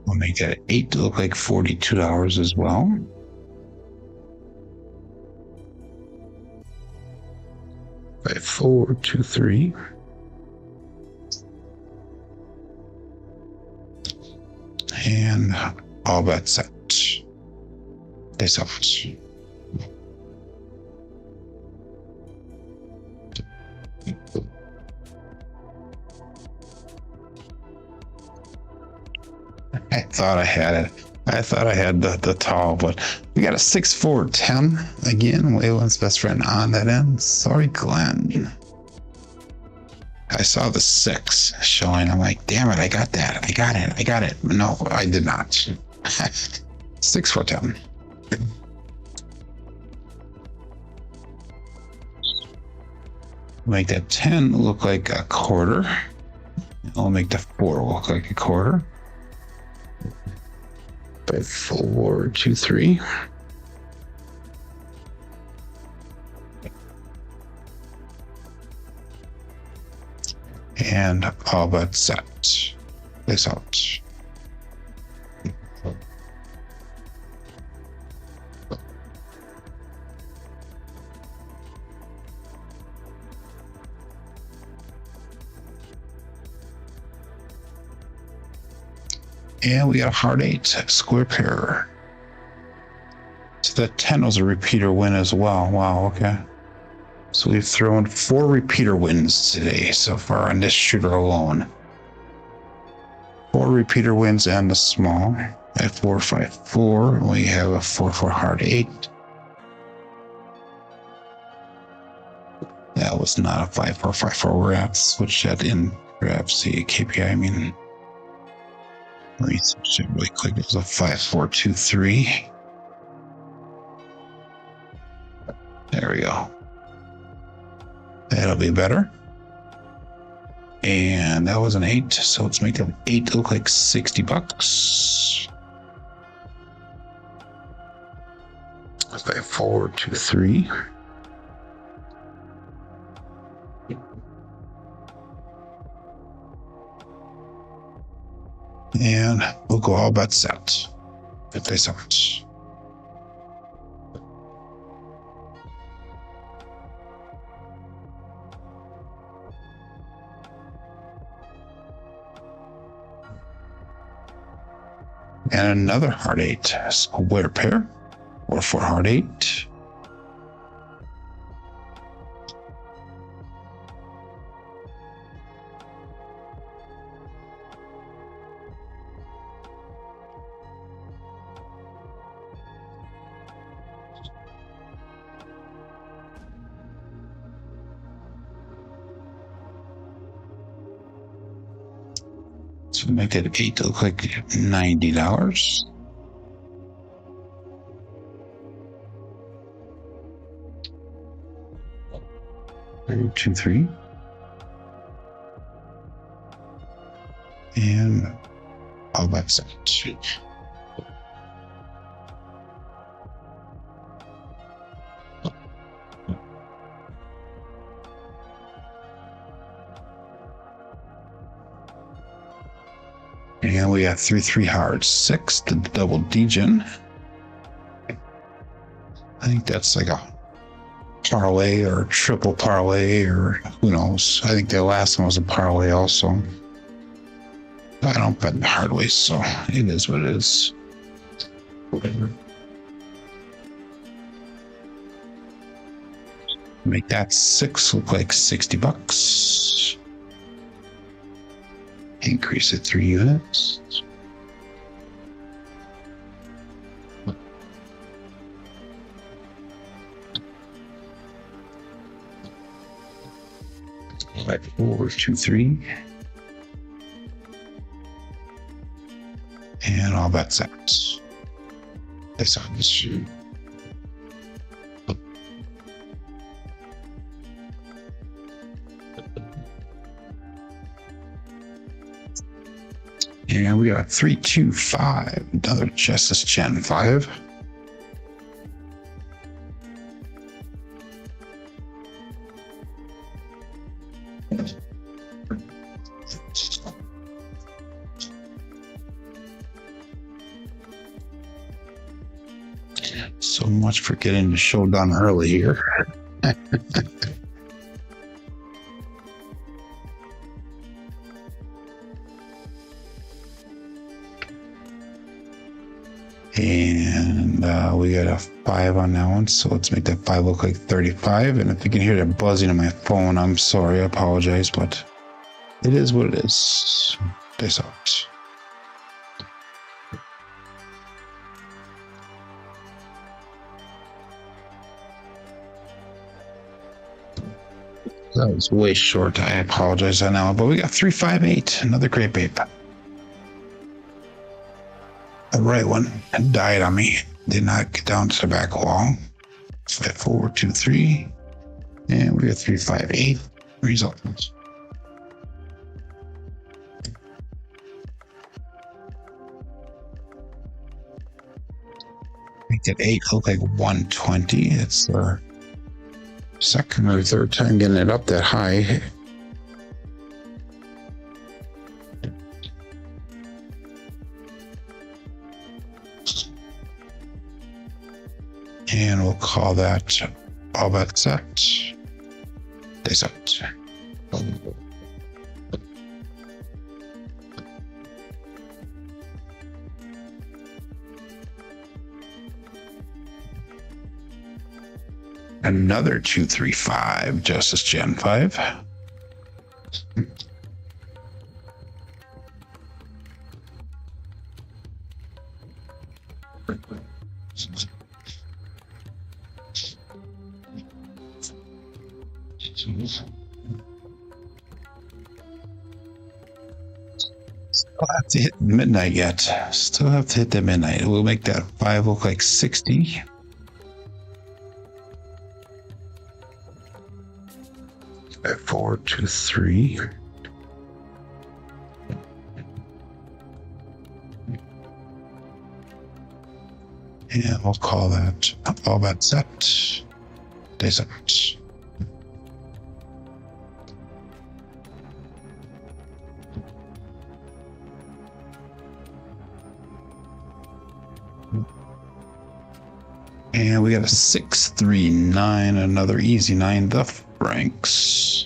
We'll make that 8 to look like $42 as well. By 4, 2, 3. And all that set. This out. I thought I had it. I thought I had the tall, but we got a 6, 4, 10 again. Waylon's best friend on that end. Sorry, Glenn. I saw the 6 showing. I'm like, damn it, I got that. I got it. No, I did not. 6, 4, 10. Make that 10 look like a quarter. I'll make the 4 look like a quarter. By 4, 2, 3. And all but set. This out. And we got a hard 8 square pair. So that 10 was a repeater win as well. Wow, okay. So we've thrown 4 repeater wins today so far on this shooter alone. 4 repeater wins and the small. At 4, 5, 4, we have a 4, 4 hard 8. That was not a 5, 4, 5, 4. We're at switch that in Crapsee KPI. I mean, let me switch it really quick. It was a 5, 4, 2, 3. There we go. That'll be better. And that was an 8, so let's make that 8 look like $60. 5, 4, 2, 3. And we'll go all about set. If they don't. And another hard 8 square pair, or 4 hard 8. So make that 8 look like $90. One, 2, 3. And all about set. And we got 3, 3 hard 6, the double degen. I think that's like a parlay or triple parlay, or who knows. I think the last one was a parlay also. I don't bet in Hardway, so it is what it is. Make that 6 look like $60. Increase it 3 units. Like 4, 2, 3. And all bets out. This on this shoe. And we got 3, 2, 5. Another Justice Gen 5. So much for getting the show done early here. And we got a 5 on that one, so let's make that 5 look like 35. And if you can hear that buzzing on my phone, I'm sorry, I apologize, but it is what it is. This out. That was way short. I apologize on that one, but we got 3, 5, 8. Another great babe. The right one died on me. Did not get down to the back wall. 5, 4, 2, 3. And we got 3, 5, 8 results. Make that 8 look like 120. It's our second or third time getting it up that high. And we'll call that all bet set. Days out. Another 2, 3, 5 Justice Gen 5. Still have to hit midnight yet. Still have to hit the midnight. We'll make that 5 look like 60. At 4, 2, 3. And we'll call that all bet set. Days out. And we got a 6, 3, 9, another easy 9, the Franks.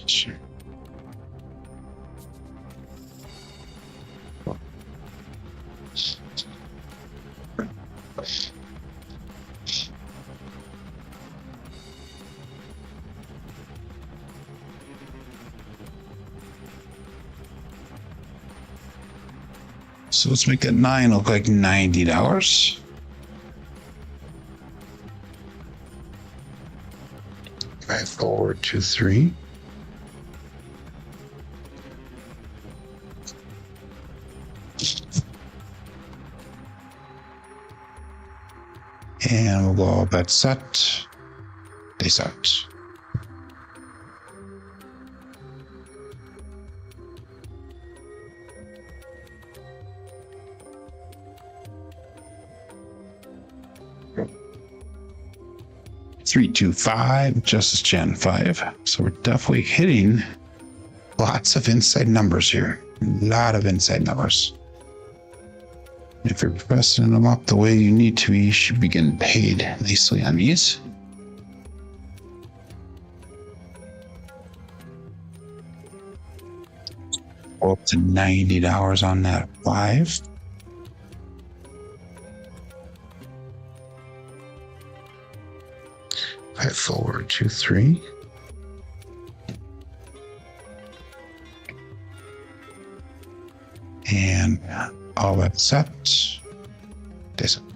So let's make that 9 look like $90. 5, 4, 2, 3. And we'll go all bet set. Days out. Three, 2, 5, Justice Gen 5. So we're definitely hitting lots of inside numbers here. A lot of inside numbers. If you're pressing them up the way you need to, you should be getting paid nicely on these. Up to $90 on that 5. 5, 4, 2, 3. And all that set. This it.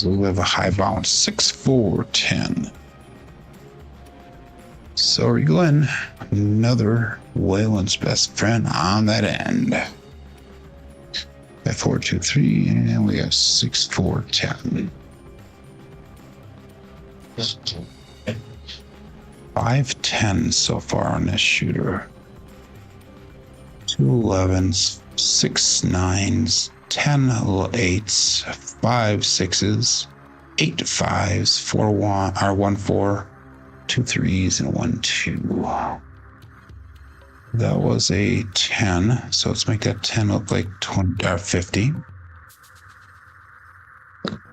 We have a high bounce 6, 4, 10. Sorry, Glenn. Another Waylon's best friend on that end. 5, 4, 2, 3, and we have 6, 4, 10. 5, 10 so far on this shooter. 2 11s, 6 9s, 10 8s, 5 6s, 8 5s, 4 1 or 1 4, 2 3s, and 1 2. That was a 10, so let's make that 10 look like 20 or 50.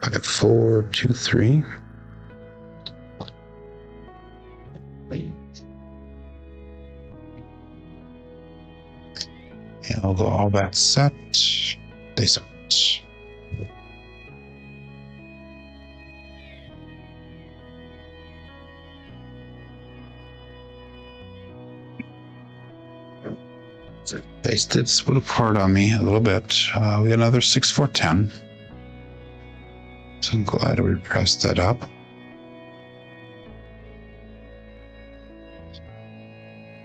5 4 2 3. And I'll go all that set. They set. They did split apart on me a little bit. We got another 6 4 10. So I'm glad we pressed that up.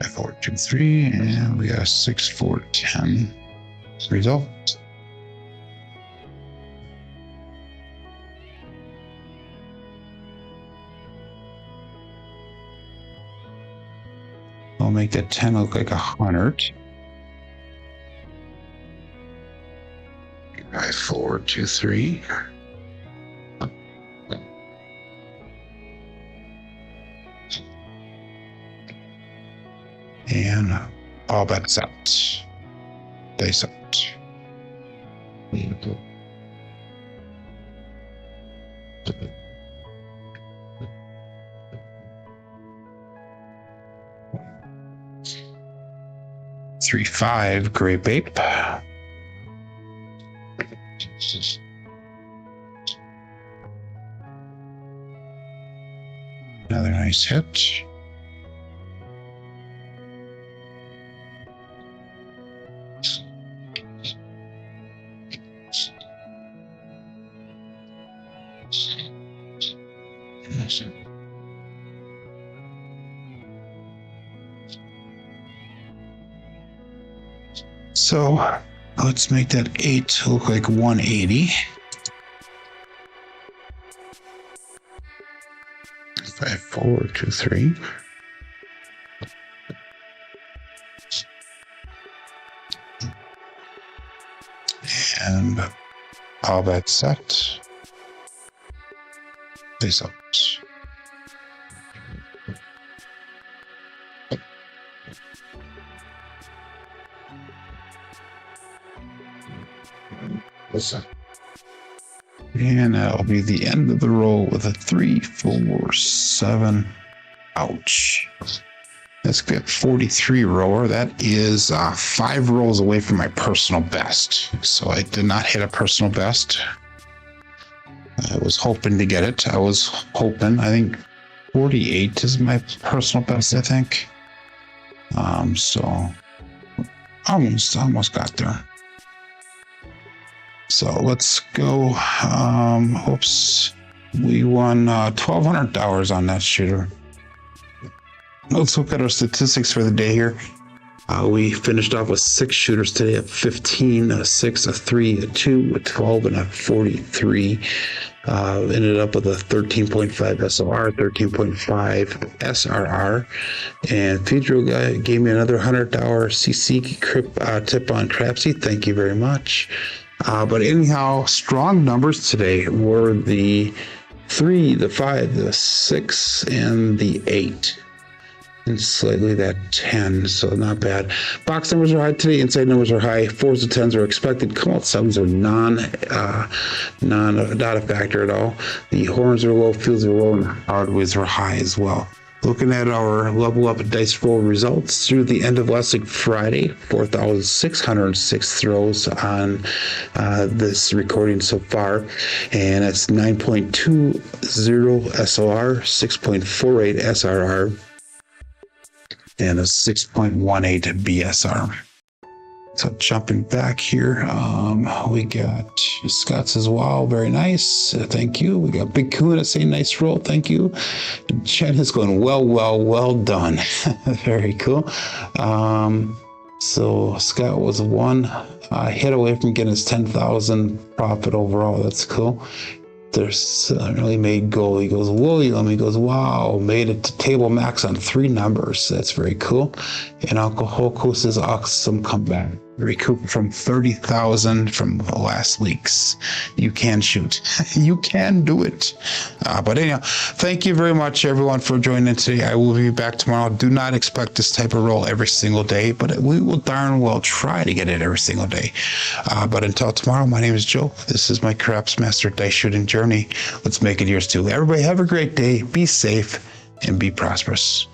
5 4 2 3, and we got 6 4 10. Result. I'll make that 10 look like 100. 5 4 2 3. And all bets out. They set. Three 5 grape ape. Another nice hit. So let's make that 8 look like 180. 5 4 2 3. And all that set. Face up. And that'll be the end of the roll with a 3 4 7. Ouch. Let's get 43 roller. That is 5 rolls away from my personal best. So I did not hit a personal best. I was hoping to get it. I think 48 is my personal best, I think. So almost got there. So let's go. Oops. We won $1,200 on that shooter. Let's look at our statistics for the day here. We finished off with 6 shooters today at 15, a 6, a 3, a 2, a 12, and a 43. Ended up with a 13.5 SOR, 13.5 SRR. And Pedro gave me another $100 CC tip on Crapsee. Thank you very much. But anyhow, strong numbers today were the 3, the 5, the 6, and the 8. and slightly that 10, so not bad. Box numbers are high today. Inside numbers are high. 4s and 10s are expected. Come out 7s are not a factor at all. The horns are low, fields are low, and hardways are high as well. Looking at our level up dice roll results through the end of last week Friday, 4,606 throws on this recording so far, and that's 9.20 SLR, 6.48 SRR, and a 6.18 BSR. So jumping back here, we got Scott's as well. Very nice. Thank you. We got Big Kuna saying nice roll. Thank you. Chen is going well done. Very cool. So Scott was one hit away from getting his 10,000 profit overall. That's cool. There's really made goal. He goes, William. He goes, wow, made it to table max on 3 numbers. That's very cool. And Uncle Hoko says, awesome comeback. Recoup from 30,000 from last week's. You can shoot. You can do it. But anyhow, thank you very much, everyone, for joining in today. I will be back tomorrow. Do not expect this type of roll every single day, but we will darn well try to get it every single day. But until tomorrow, my name is Joe. This is my Craps Master Dice Shooting Journey. Let's make it yours too. Everybody have a great day. Be safe and be prosperous.